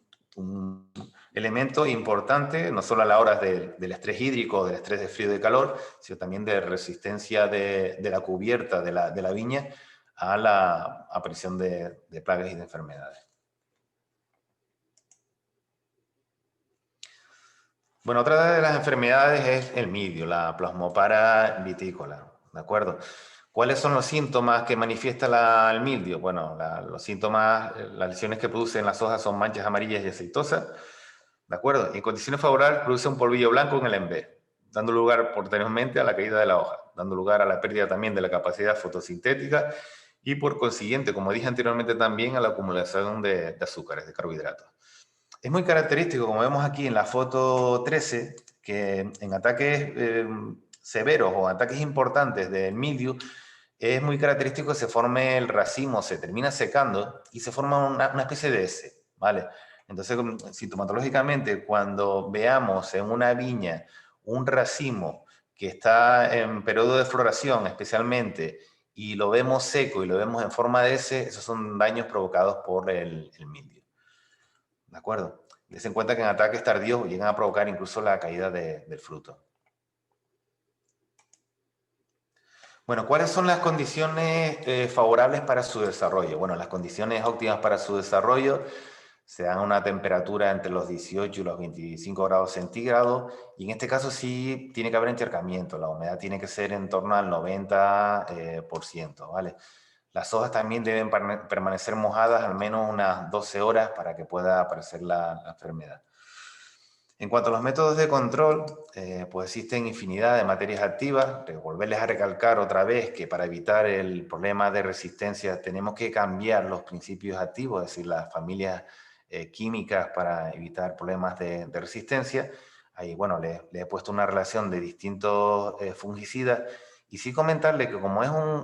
elemento importante, no solo a la hora del estrés hídrico, del estrés de frío y de calor, sino también de resistencia de la cubierta de la viña a la aparición de plagas y de enfermedades. Bueno, otra de las enfermedades es el mildio, la Plasmopara vitícola, ¿de acuerdo? ¿Cuáles son los síntomas que manifiesta el mildio? Bueno, los síntomas, las lesiones que producen las hojas son manchas amarillas y aceitosas, ¿de acuerdo? En condiciones favorables produce un polvillo blanco en el embe, dando lugar posteriormente a la caída de la hoja, dando lugar a la pérdida también de la capacidad fotosintética y por consiguiente, como dije anteriormente, también a la acumulación de azúcares, de carbohidratos. Es muy característico, como vemos aquí en la foto 13, que en ataques severos o ataques importantes del mildio, es muy característico que se forme el racimo, se termina secando y se forma una especie de S, ¿vale? Entonces, sintomatológicamente, cuando veamos en una viña un racimo que está en periodo de floración especialmente, y lo vemos seco y lo vemos en forma de S, esos son daños provocados por el mildio. ¿De acuerdo? Des en cuenta que en ataques tardíos llegan a provocar incluso la caída del fruto. Bueno, ¿cuáles son las condiciones favorables para su desarrollo? Bueno, las condiciones óptimas para su desarrollo se dan a una temperatura entre los 18 y los 25 grados centígrados, y en este caso sí tiene que haber encharcamiento, la humedad tiene que ser en torno al 90%, ¿vale? Las hojas también deben permanecer mojadas al menos unas 12 horas para que pueda aparecer la enfermedad. En cuanto a los métodos de control, pues existen infinidad de materias activas. Volverles a recalcar otra vez que para evitar el problema de resistencia tenemos que cambiar los principios activos, es decir, las familias químicas para evitar problemas de resistencia. Ahí, bueno, le he puesto una relación de distintos fungicidas. Y sí comentarle que como es un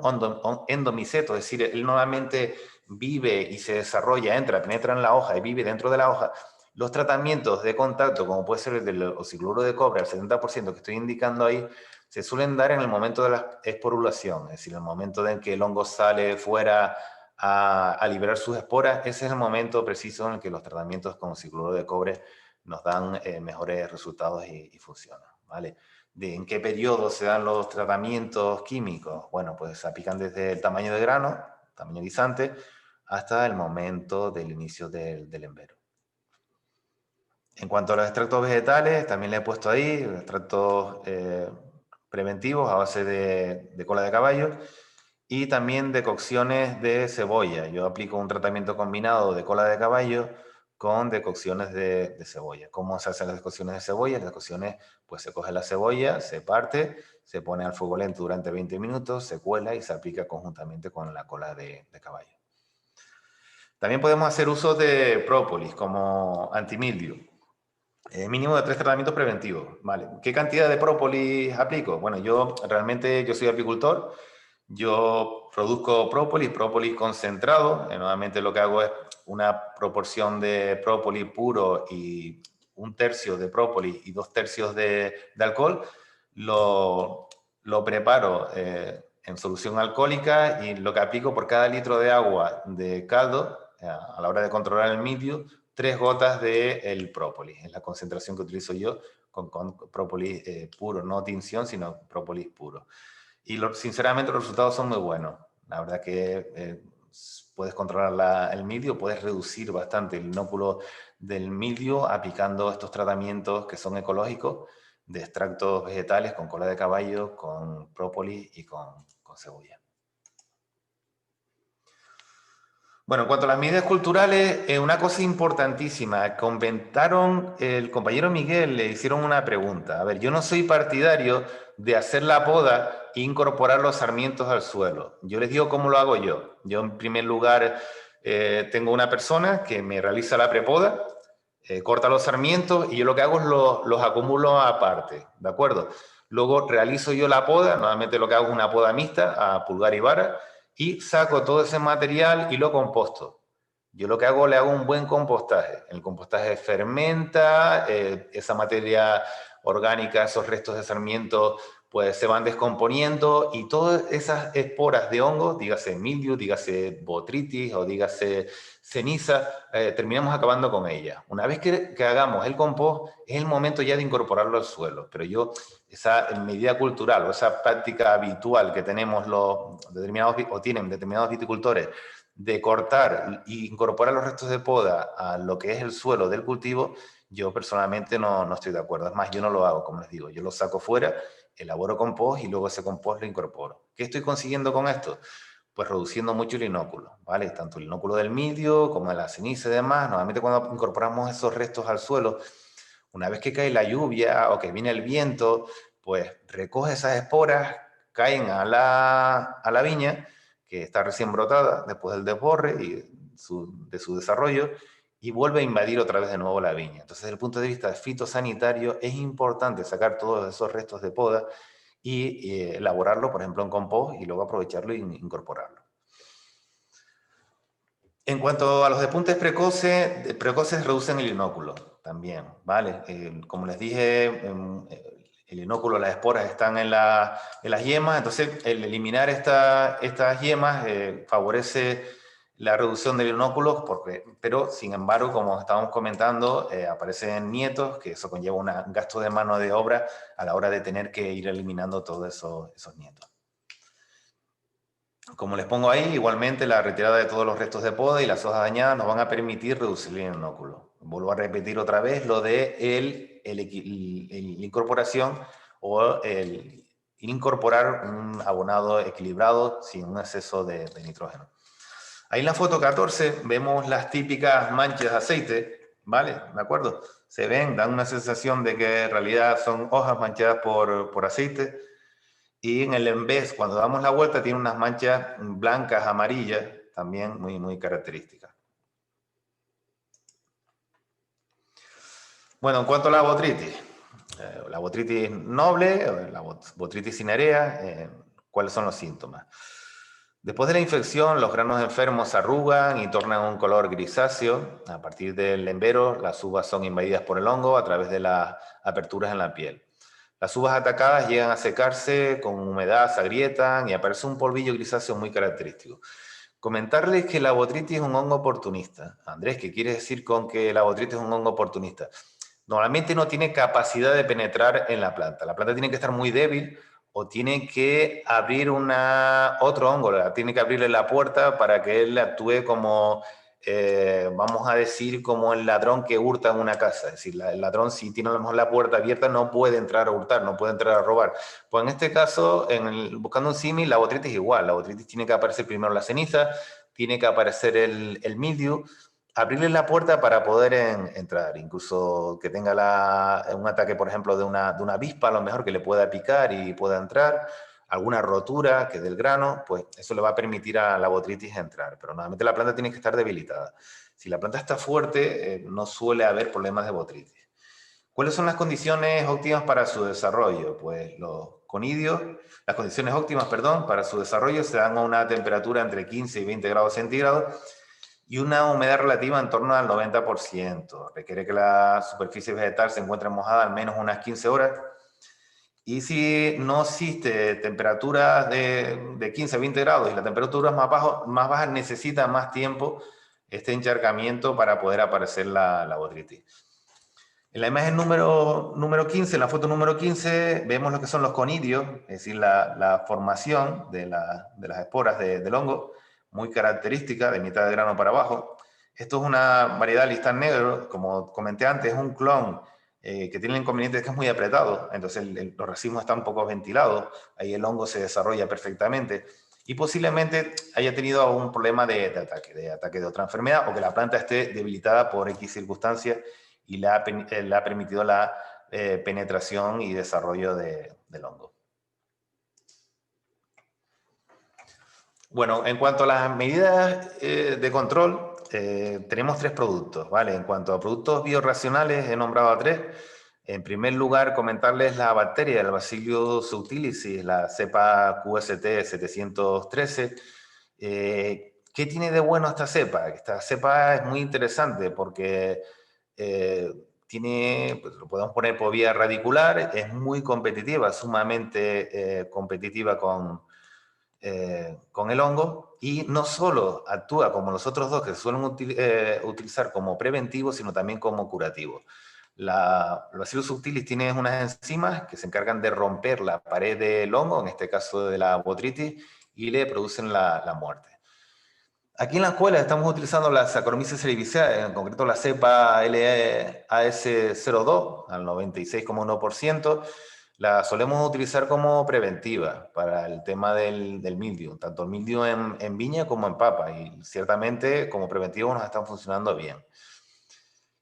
endomiceto, es decir, él normalmente vive y se desarrolla, penetra en la hoja y vive dentro de la hoja, los tratamientos de contacto, como puede ser el del oxicloruro de cobre, al 70% que estoy indicando ahí, se suelen dar en el momento de la esporulación, es decir, en el momento en que el hongo sale fuera a liberar sus esporas. Ese es el momento preciso en el que los tratamientos con oxicloruro de cobre nos dan mejores resultados y funcionan, ¿vale? ¿En qué periodo se dan los tratamientos químicos? Bueno, pues se aplican desde el tamaño de grano, tamaño guisante, hasta el momento del inicio del embero. En cuanto a los extractos vegetales, también le he puesto ahí extractos preventivos a base de cola de caballo y también decocciones de cebolla. Yo aplico un tratamiento combinado de cola de caballo con decocciones de cebolla. ¿Cómo se hacen las decocciones de cebolla? Las decocciones, pues se coge la cebolla, se parte, se pone al fuego lento durante 20 minutos, se cuela y se aplica conjuntamente con la cola de caballo. También podemos hacer uso de própolis como antimildio. Mínimo de 3 tratamientos preventivos, ¿vale? ¿Qué cantidad de própolis aplico? Bueno, yo soy apicultor, yo produzco própolis concentrado. Nuevamente lo que hago es una proporción de própolis puro y 1/3 de própolis y 2/3 de alcohol. lo preparo en solución alcohólica y lo que aplico por cada litro de agua de caldo, a la hora de controlar el mildio, 3 gotas del própolis. Es la concentración que utilizo yo con própolis puro, no tinción, sino própolis puro. Y sinceramente los resultados son muy buenos. La verdad que puedes controlar el mildio, puedes reducir bastante el inóculo del mildio aplicando estos tratamientos que son ecológicos de extractos vegetales con cola de caballo, con própolis y con cebolla. Bueno, en cuanto a las medidas culturales, una cosa importantísima, comentaron, el compañero Miguel le hicieron una pregunta. A ver, yo no soy partidario de hacer la poda e incorporar los sarmientos al suelo. Yo les digo cómo lo hago yo. Yo en primer lugar tengo una persona que me realiza la prepoda, corta los sarmientos y yo lo que hago es los acumulo aparte, ¿de acuerdo? Luego realizo yo la poda, normalmente lo que hago es una poda mixta a pulgar y vara, y saco todo ese material y lo composto. Yo lo que hago, le hago un buen compostaje. El compostaje fermenta, esa materia orgánica, esos restos de sarmiento, pues se van descomponiendo y todas esas esporas de hongo, dígase mildio, dígase botrytis o dígase ceniza, terminamos acabando con ellas. Una vez que hagamos el compost, es el momento ya de incorporarlo al suelo. Pero yo, esa medida cultural o esa práctica habitual que tenemos tienen determinados viticultores de cortar e incorporar los restos de poda a lo que es el suelo del cultivo, yo personalmente no estoy de acuerdo. Es más, yo no lo hago, como les digo. Yo lo saco fuera, elaboro compost y luego ese compost lo incorporo. ¿Qué estoy consiguiendo con esto? Pues reduciendo mucho el inóculo, ¿vale? Tanto el inóculo del mildio como de la ceniza y demás. Normalmente cuando incorporamos esos restos al suelo, una vez que cae la lluvia o que viene el viento, pues recoge esas esporas, caen a la viña, que está recién brotada después del desborre y de su desarrollo, y vuelve a invadir otra vez de nuevo la viña. Entonces, desde el punto de vista fitosanitario, es importante sacar todos esos restos de poda y elaborarlo, por ejemplo, en compost y luego aprovecharlo e incorporarlo. En cuanto a los despuntes precoces reducen el inóculo también, ¿vale? Como les dije, el inóculo, las esporas están en las yemas, entonces el eliminar estas yemas favorece la reducción del inóculo, pero sin embargo, como estábamos comentando, aparecen nietos, que eso conlleva un gasto de mano de obra a la hora de tener que ir eliminando todos esos nietos. Como les pongo ahí, igualmente la retirada de todos los restos de poda y las hojas dañadas nos van a permitir reducir el inóculo. Vuelvo a repetir otra vez lo de la incorporación o el incorporar un abonado equilibrado sin un exceso de nitrógeno. Ahí en la foto 14 vemos las típicas manchas de aceite, ¿vale? ¿De acuerdo? Se ven, dan una sensación de que en realidad son hojas manchadas por aceite. Y en el envés, cuando damos la vuelta, tiene unas manchas blancas, amarillas, también muy, muy características. Bueno, en cuanto a la botrytis noble, la botrytis cinerea, ¿cuáles son los síntomas? Después de la infección, los granos enfermos se arrugan y tornan un color grisáceo. A partir del embero, las uvas son invadidas por el hongo a través de las aperturas en la piel. Las uvas atacadas llegan a secarse, con humedad se agrietan y aparece un polvillo grisáceo muy característico. Comentarles que la botrytis es un hongo oportunista. Andrés, ¿qué quiere decir con que la botrytis es un hongo oportunista? Normalmente no tiene capacidad de penetrar en la planta. La planta tiene que estar muy débil o tiene que abrir otro hongo, tiene que abrirle la puerta para que él actúe como... vamos a decir, como el ladrón que hurta en una casa. Es decir, el ladrón, si tiene a lo mejor la puerta abierta, no puede entrar a hurtar, no puede entrar a robar. Pues en este caso, buscando un símil, la botrytis es igual. La botrytis tiene que aparecer primero la ceniza, tiene que aparecer el mildio, abrirle la puerta para poder entrar. Incluso que tenga un ataque, por ejemplo, de una avispa, a lo mejor que le pueda picar y pueda entrar. Alguna rotura que del grano, pues eso le va a permitir a la botrytis entrar. Pero normalmente la planta tiene que estar debilitada. Si la planta está fuerte, no suele haber problemas de botrytis. ¿Cuáles son las condiciones óptimas para su desarrollo? Pues las condiciones óptimas, para su desarrollo se dan a una temperatura entre 15 y 20 grados centígrados y una humedad relativa en torno al 90%. Requiere que la superficie vegetal se encuentre mojada al menos unas 15 horas. Y si no existe temperaturas de 15 a 20 grados y la temperatura es más baja, necesita más tiempo este encharcamiento para poder aparecer la botrytis. En la imagen número 15, en la foto número 15, vemos lo que son los conidios, es decir, la formación de las esporas del hongo, muy característica, de mitad de grano para abajo. Esto es una variedad listán negro, como comenté antes, es un clon que tiene el inconveniente de que es muy apretado, entonces los racimos están poco ventilados, ahí el hongo se desarrolla perfectamente y posiblemente haya tenido algún problema de ataque de otra enfermedad o que la planta esté debilitada por X circunstancias y le ha permitido la penetración y desarrollo del hongo. Bueno, en cuanto a las medidas de control, tenemos 3 productos, ¿vale? En cuanto a productos biorracionales, he nombrado a 3. En primer lugar, comentarles la bacteria, el Bacillus subtilicis, la cepa QST 713. ¿Qué tiene de bueno esta cepa? Esta cepa es muy interesante porque pues, lo podemos poner por vía radicular, es muy competitiva, sumamente competitiva con el hongo y no solo actúa como los otros dos que se suelen utilizar como preventivo, sino también como curativo. La Bacillus subtilis tiene unas enzimas que se encargan de romper la pared del hongo, en este caso de la botrytis, y le producen la muerte. Aquí en la escuela estamos utilizando la Saccharomyces cerevisiae, en concreto la cepa LAS02 al 96,1%. La solemos utilizar como preventiva para el tema del mildiu, tanto el mildiu en viña como en papa, y ciertamente como preventivo nos están funcionando bien.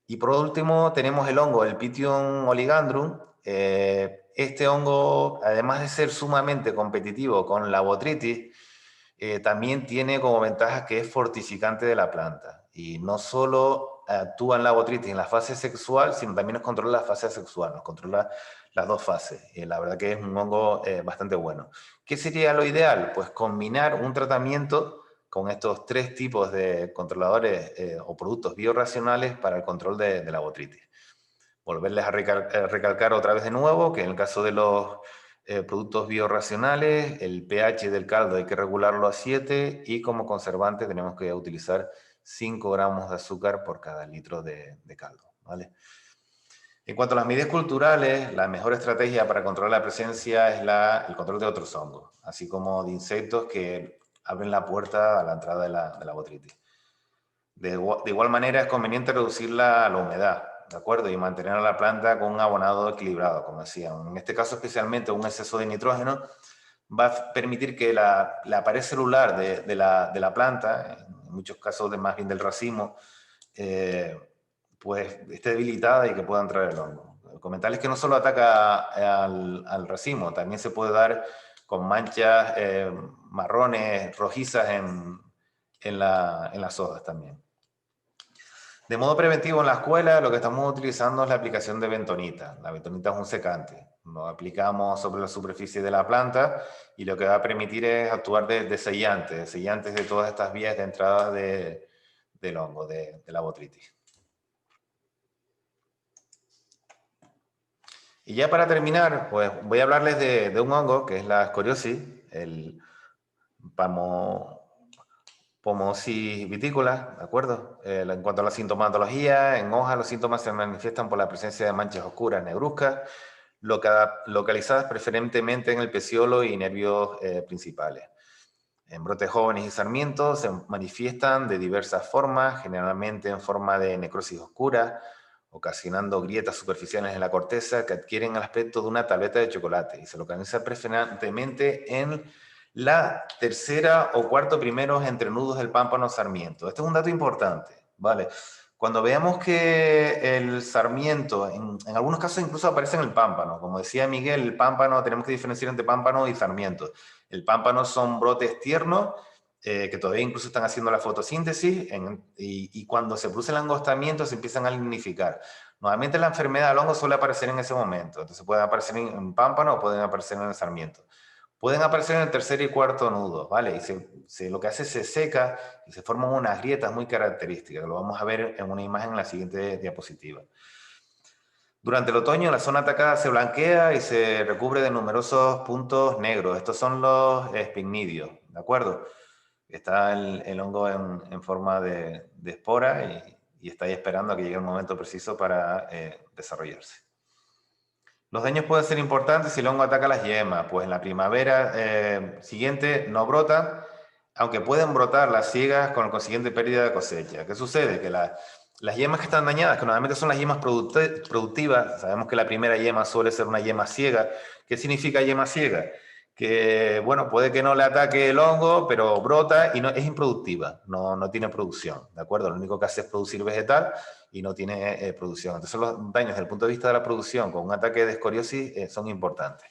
Y por último tenemos el hongo, el Pythium oligandrum. Este hongo, además de ser sumamente competitivo con la botrytis, también tiene como ventaja que es fortificante de la planta y no solo actúa en la botrytis en la fase sexual, sino también nos controla la fase sexual, nos controla las dos fases. La verdad que es un hongo bastante bueno. ¿Qué sería lo ideal? Pues combinar un tratamiento con estos 3 tipos de controladores o productos biorracionales para el control de la botrytis. Volverles a recalcar otra vez de nuevo que en el caso de los productos biorracionales, el pH del caldo hay que regularlo a 7 y como conservante tenemos que utilizar 5 gramos de azúcar por cada litro de caldo, ¿vale? En cuanto a las medidas culturales, la mejor estrategia para controlar la presencia es el control de otros hongos, así como de insectos que abren la puerta a la entrada de la botrytis. De igual manera es conveniente reducir la humedad, ¿de acuerdo? Y mantener a la planta con un abonado equilibrado, como decía. En este caso especialmente un exceso de nitrógeno va a permitir que la pared celular de la planta, en muchos casos más bien del racimo, pues esté debilitada y que pueda entrar el hongo. Comentarles que no solo ataca al racimo, también se puede dar con manchas marrones, rojizas en las hojas también. De modo preventivo en la escuela lo que estamos utilizando es la aplicación de bentonita. La bentonita es un secante. Lo aplicamos sobre la superficie de la planta y lo que va a permitir es actuar de sellantes de todas estas vías de entrada del hongo, de la botrytis. Y ya para terminar, pues voy a hablarles de un hongo que es la escoriosis, el Pomosis vitícola, ¿de acuerdo? En cuanto a la sintomatología, en hojas los síntomas se manifiestan por la presencia de manchas oscuras negruzcas, localizadas preferentemente en el peciolo y nervios principales. En brotes jóvenes y sarmientos se manifiestan de diversas formas, generalmente en forma de necrosis oscura, ocasionando grietas superficiales en la corteza que adquieren el aspecto de una tableta de chocolate y se localiza preferentemente en la tercera o cuarto primeros entrenudos del pámpano sarmiento. Este es un dato importante, ¿vale? Cuando veamos que el sarmiento, en algunos casos incluso aparece en el pámpano, como decía Miguel, el pámpano, tenemos que diferenciar entre pámpano y sarmiento. El pámpano son brotes tiernos, que todavía incluso están haciendo la fotosíntesis, y cuando se produce el angostamiento se empiezan a lignificar. Normalmente la enfermedad del hongo suele aparecer en ese momento, entonces pueden aparecer en pámpano o pueden aparecer en el sarmiento. Pueden aparecer en el tercer y cuarto nudo, ¿vale? Y lo que hace es se seca y se forman unas grietas muy características. Lo vamos a ver en una imagen en la siguiente diapositiva. Durante el otoño la zona atacada se blanquea y se recubre de numerosos puntos negros. Estos son los espignidios, ¿de acuerdo? Está el hongo en forma de espora y está ahí esperando a que llegue el momento preciso para desarrollarse. Los daños pueden ser importantes si el hongo ataca las yemas, pues en la primavera siguiente no brotan, aunque pueden brotar las ciegas con consiguiente pérdida de cosecha. ¿Qué sucede? Que las yemas que están dañadas, que normalmente son las yemas productivas, sabemos que la primera yema suele ser una yema ciega. ¿Qué significa yema ciega? Que, bueno, puede que no le ataque el hongo, pero brota y no, es improductiva, no tiene producción, ¿de acuerdo? Lo único que hace es producir vegetal y no tiene producción. Entonces los daños desde el punto de vista de la producción con un ataque de escoriosis son importantes.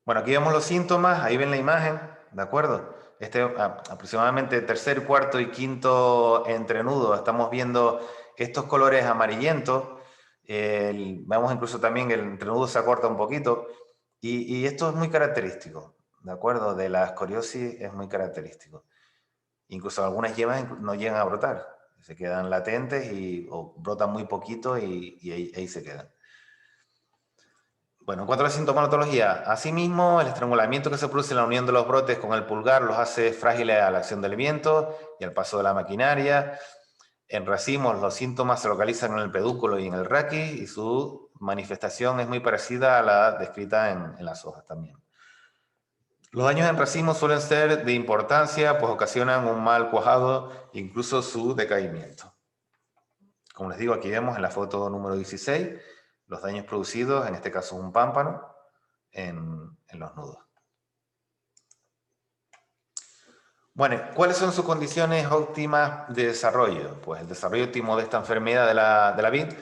Bueno, aquí vemos los síntomas, ahí ven la imagen, ¿de acuerdo? Aproximadamente tercer, cuarto y quinto entrenudo, estamos viendo estos colores amarillentos. Vemos incluso también que el entrenudo se acorta un poquito y esto es muy característico, ¿de acuerdo? De la escoriosis es muy característico. Incluso algunas yemas no llegan a brotar, se quedan latentes o brotan muy poquito y ahí se quedan. Bueno, en cuanto a la sintomatología, asimismo, el estrangulamiento que se produce en la unión de los brotes con el pulgar los hace frágiles a la acción del viento y al paso de la maquinaria. En racimos, los síntomas se localizan en el pedúnculo y en el raquis y su manifestación es muy parecida a la descrita en las hojas también. Los daños en racimos suelen ser de importancia, pues ocasionan un mal cuajado e incluso su decaimiento. Como les digo, aquí vemos en la foto número 16 los daños producidos, en este caso un pámpano, en los nudos. Bueno, ¿cuáles son sus condiciones óptimas de desarrollo? Pues el desarrollo óptimo de esta enfermedad de la vid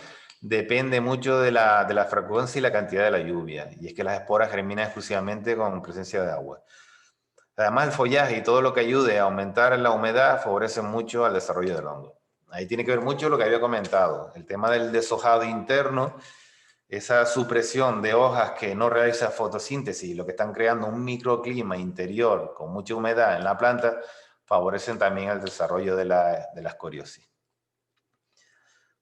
depende mucho de la frecuencia y la cantidad de la lluvia, y es que las esporas germinan exclusivamente con presencia de agua. Además, el follaje y todo lo que ayude a aumentar la humedad favorece mucho al desarrollo del hongo. Ahí tiene que ver mucho lo que había comentado, el tema del deshojado interno, esa supresión de hojas que no realiza fotosíntesis y lo que están creando un microclima interior con mucha humedad en la planta, favorecen también el desarrollo de la escoriosis.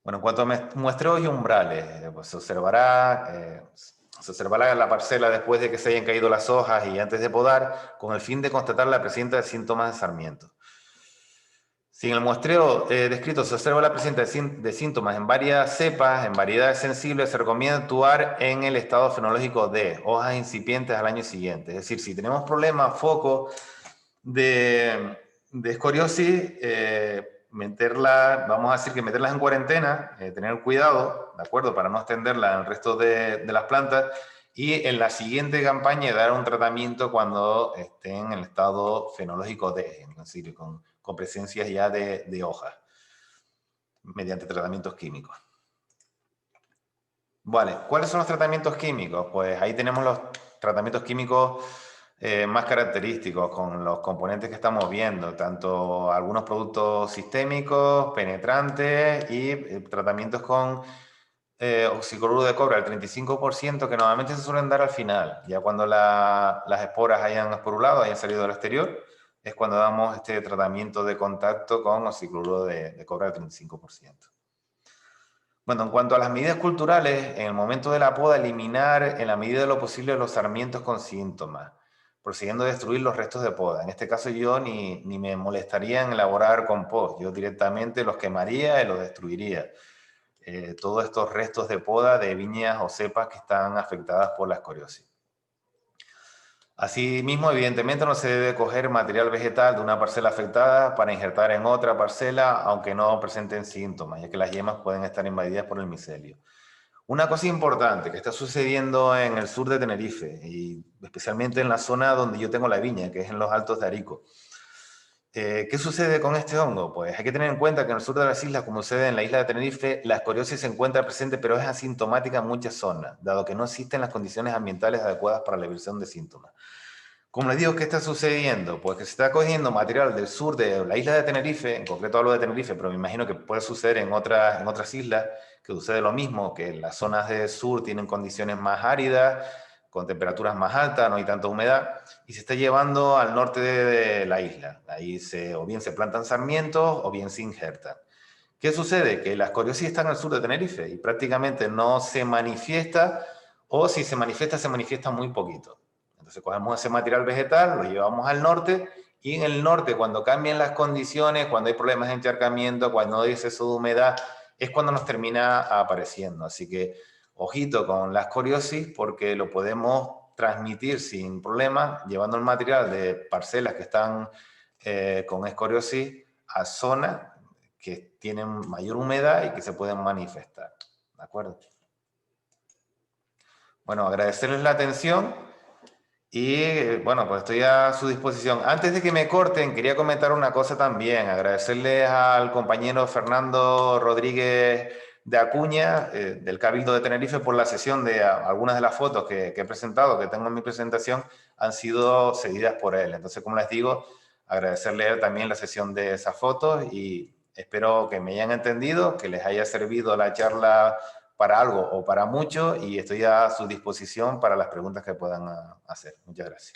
Bueno, en cuanto a muestreos y umbrales, pues se observará la parcela después de que se hayan caído las hojas y antes de podar, con el fin de constatar la presencia de síntomas de sarmiento. Si en el muestreo descrito se observa la presencia de síntomas en varias cepas, en variedades sensibles, se recomienda actuar en el estado fenológico D, hojas incipientes al año siguiente. Es decir, si tenemos problemas, focos de escoriosis, vamos a decir que meterlas en cuarentena, tener cuidado, ¿de acuerdo? Para no extenderla en el resto de las plantas y en la siguiente campaña dar un tratamiento cuando estén en el estado fenológico D, es decir, con presencias ya de hojas, mediante tratamientos químicos. Vale, ¿cuáles son los tratamientos químicos? Pues ahí tenemos los tratamientos químicos más característicos, con los componentes que estamos viendo, tanto algunos productos sistémicos, penetrantes y tratamientos con oxicloruro de cobre al 35%, que normalmente se suelen dar al final, ya cuando las esporas hayan esporulado, hayan salido al exterior, es cuando damos este tratamiento de contacto con oxicloruro de cobre al 35%. Bueno, en cuanto a las medidas culturales, en el momento de la poda, eliminar en la medida de lo posible los sarmientos con síntomas, procediendo a destruir los restos de poda. En este caso yo ni me molestaría en elaborar compost, yo directamente los quemaría y los destruiría. Todos estos restos de poda de viñas o cepas que están afectadas por la escoriosis. Asimismo, evidentemente no se debe coger material vegetal de una parcela afectada para injertar en otra parcela, aunque no presenten síntomas, ya que las yemas pueden estar invadidas por el micelio. Una cosa importante que está sucediendo en el sur de Tenerife, y especialmente en la zona donde yo tengo la viña, que es en los Altos de Arico. ¿Qué sucede con este hongo? Pues hay que tener en cuenta que en el sur de las islas, como sucede en la isla de Tenerife, la escoriosis se encuentra presente, pero es asintomática en muchas zonas, dado que no existen las condiciones ambientales adecuadas para la evolución de síntomas. Como les digo, ¿qué está sucediendo? Pues que se está cogiendo material del sur de la isla de Tenerife, en concreto hablo de Tenerife, pero me imagino que puede suceder en otras islas, que sucede lo mismo, que las zonas del sur tienen condiciones más áridas, con temperaturas más altas, no hay tanta humedad, y se está llevando al norte de la isla. Ahí o bien se plantan sarmientos o bien se injertan. ¿Qué sucede? Que la escoriosis está en el sur de Tenerife y prácticamente no se manifiesta, o si se manifiesta muy poquito. Entonces cogemos ese material vegetal, lo llevamos al norte, y en el norte, cuando cambian las condiciones, cuando hay problemas de encharcamiento, cuando hay exceso de humedad, es cuando nos termina apareciendo. Así que ojito con la escoriosis, porque lo podemos transmitir sin problema, llevando el material de parcelas que están con escoriosis a zonas que tienen mayor humedad y que se pueden manifestar. ¿De acuerdo? Bueno, agradecerles la atención y, bueno, pues estoy a su disposición. Antes de que me corten, quería comentar una cosa también. Agradecerles al compañero Fernando Rodríguez de Acuña, del Cabildo de Tenerife, por la sesión de algunas de las fotos que he presentado, que tengo en mi presentación, han sido cedidas por él. Entonces, como les digo, agradecerle también la sesión de esas fotos y espero que me hayan entendido, que les haya servido la charla para algo o para mucho, y estoy a su disposición para las preguntas que puedan hacer. Muchas gracias.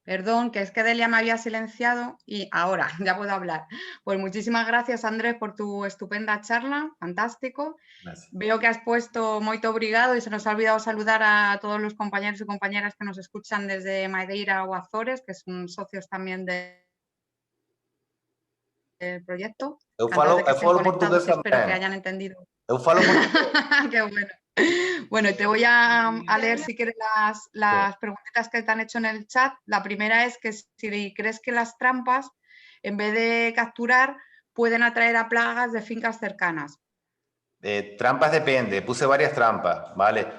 Perdón, que es que Delia me había silenciado y ahora ya puedo hablar. Pues muchísimas gracias, Andrés, por tu estupenda charla, fantástico. Gracias. Veo que has puesto moito obrigado y se nos ha olvidado saludar a todos los compañeros y compañeras que nos escuchan desde Madeira o Azores, que son socios también del proyecto. Eu Encantados de que estén falo conectados portugués y espero que también. hayan entendido. Eu falo portugués. Qué bueno. Bueno, y te voy a leer si quieres las preguntitas que te han hecho en el chat. La primera es que si crees que las trampas, en vez de capturar, pueden atraer a plagas de fincas cercanas. Trampas depende, puse varias trampas, ¿vale?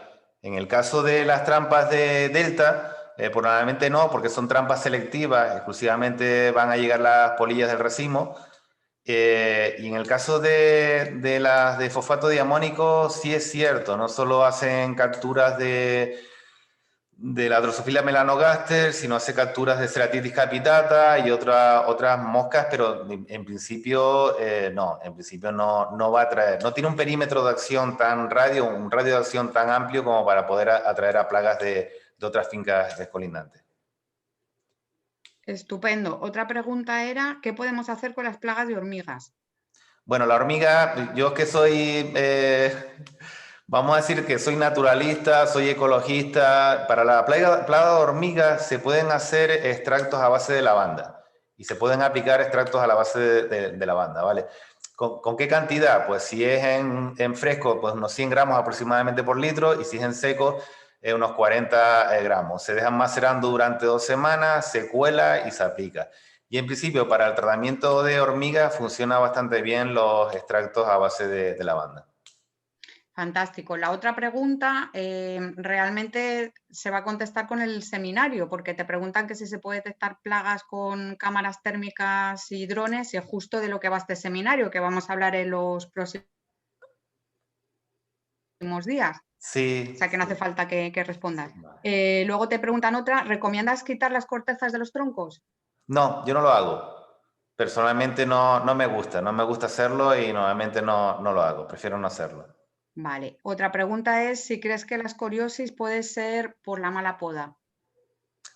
En el caso de las trampas de Delta, probablemente no, porque son trampas selectivas, exclusivamente van a llegar las polillas del racimo. Y en el caso de las de fosfato diamónico, sí es cierto, no solo hacen capturas de la Drosophila melanogaster, sino hace capturas de Ceratitis capitata y otras moscas, pero en principio no va a atraer, no tiene un perímetro de acción un radio de acción tan amplio como para poder atraer a plagas de otras fincas descolindantes. Estupendo. Otra pregunta era, ¿qué podemos hacer con las plagas de hormigas? Bueno, la hormiga, yo que soy, vamos a decir que soy naturalista, soy ecologista, para la plaga de hormigas se pueden hacer extractos a base de lavanda y se pueden aplicar extractos a la base de lavanda, ¿vale? ¿Con qué cantidad? Pues si es en fresco, pues unos 100 gramos aproximadamente por litro, y si es en seco, unos 40 gramos. Se dejan macerando durante 2 semanas, se cuela y se aplica. Y en principio, para el tratamiento de hormigas funciona bastante bien los extractos a base de lavanda. Fantástico. La otra pregunta realmente se va a contestar con el seminario, porque te preguntan que si se puede detectar plagas con cámaras térmicas y drones, y es justo de lo que va este seminario, que vamos a hablar en los próximos días. Sí. O sea que no hace falta que respondas. Luego te preguntan otra, ¿recomiendas quitar las cortezas de los troncos? No, yo no lo hago. Personalmente no me gusta hacerlo y normalmente no lo hago, prefiero no hacerlo. Vale. Otra pregunta es si crees que la escoriosis puede ser por la mala poda.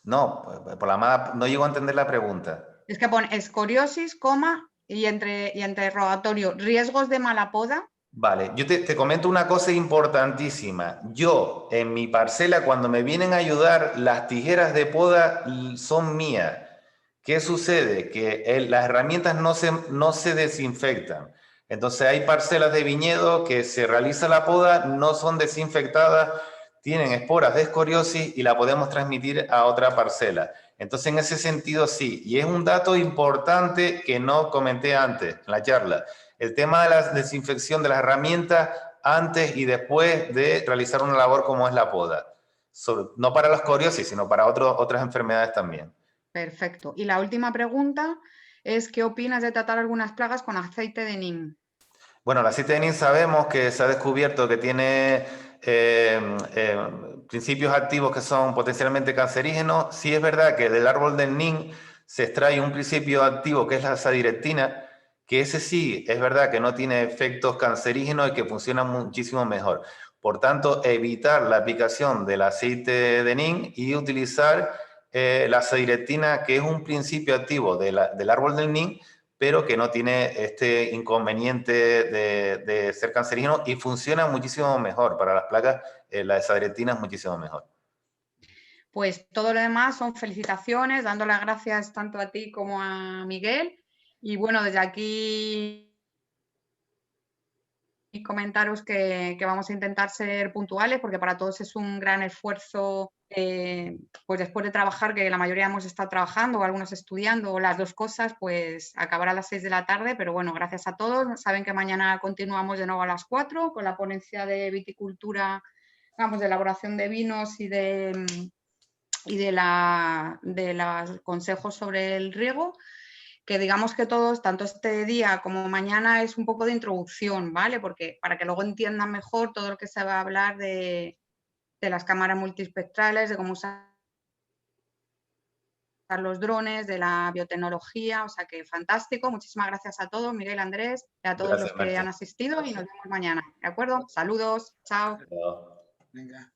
No, por la mala, no llego a entender la pregunta. Es que pone escoriosis, coma, y entre interrogatorio, riesgos de mala poda. Vale, yo te comento una cosa importantísima. Yo, en mi parcela, cuando me vienen a ayudar, las tijeras de poda son mías. ¿Qué sucede? Que las herramientas no se desinfectan. Entonces hay parcelas de viñedo que se realiza la poda, no son desinfectadas, tienen esporas de escoriosis y la podemos transmitir a otra parcela. Entonces en ese sentido sí, y es un dato importante que no comenté antes en la charla. El tema de la desinfección de las herramientas antes y después de realizar una labor como es la poda. No para la escoriosis, sino para otras enfermedades también. Perfecto. Y la última pregunta es ¿qué opinas de tratar algunas plagas con aceite de neem? Bueno, el aceite de neem sabemos que se ha descubierto que tiene principios activos que son potencialmente cancerígenos. Sí es verdad que del árbol del neem se extrae un principio activo que es la azadiractina, que ese sí es verdad que no tiene efectos cancerígenos y que funciona muchísimo mejor. Por tanto, evitar la aplicación del aceite de neem y utilizar la azadiractina, que es un principio activo del árbol del neem, pero que no tiene este inconveniente de ser cancerígeno y funciona muchísimo mejor. Para las plagas, la azadiractina es muchísimo mejor. Pues todo lo demás son felicitaciones, dando las gracias tanto a ti como a Miguel. Y bueno, desde aquí y comentaros que vamos a intentar ser puntuales, porque para todos es un gran esfuerzo, pues después de trabajar, que la mayoría hemos estado trabajando, o algunos estudiando, o las dos cosas, pues acabar a las 6 de la tarde, pero bueno, gracias a todos. Saben que mañana continuamos de nuevo a las 4 con la ponencia de viticultura, vamos, de elaboración de vinos y de los consejos sobre el riego, que digamos que todos, tanto este día como mañana, es un poco de introducción, ¿vale? Porque para que luego entiendan mejor todo lo que se va a hablar de las cámaras multiespectrales, de cómo usar los drones, de la biotecnología, o sea que fantástico. Muchísimas gracias a todos, Miguel, Andrés, y a todos los Gracias, que Merche. han asistido y nos vemos mañana, ¿de acuerdo? Saludos, chao. Chao. Venga.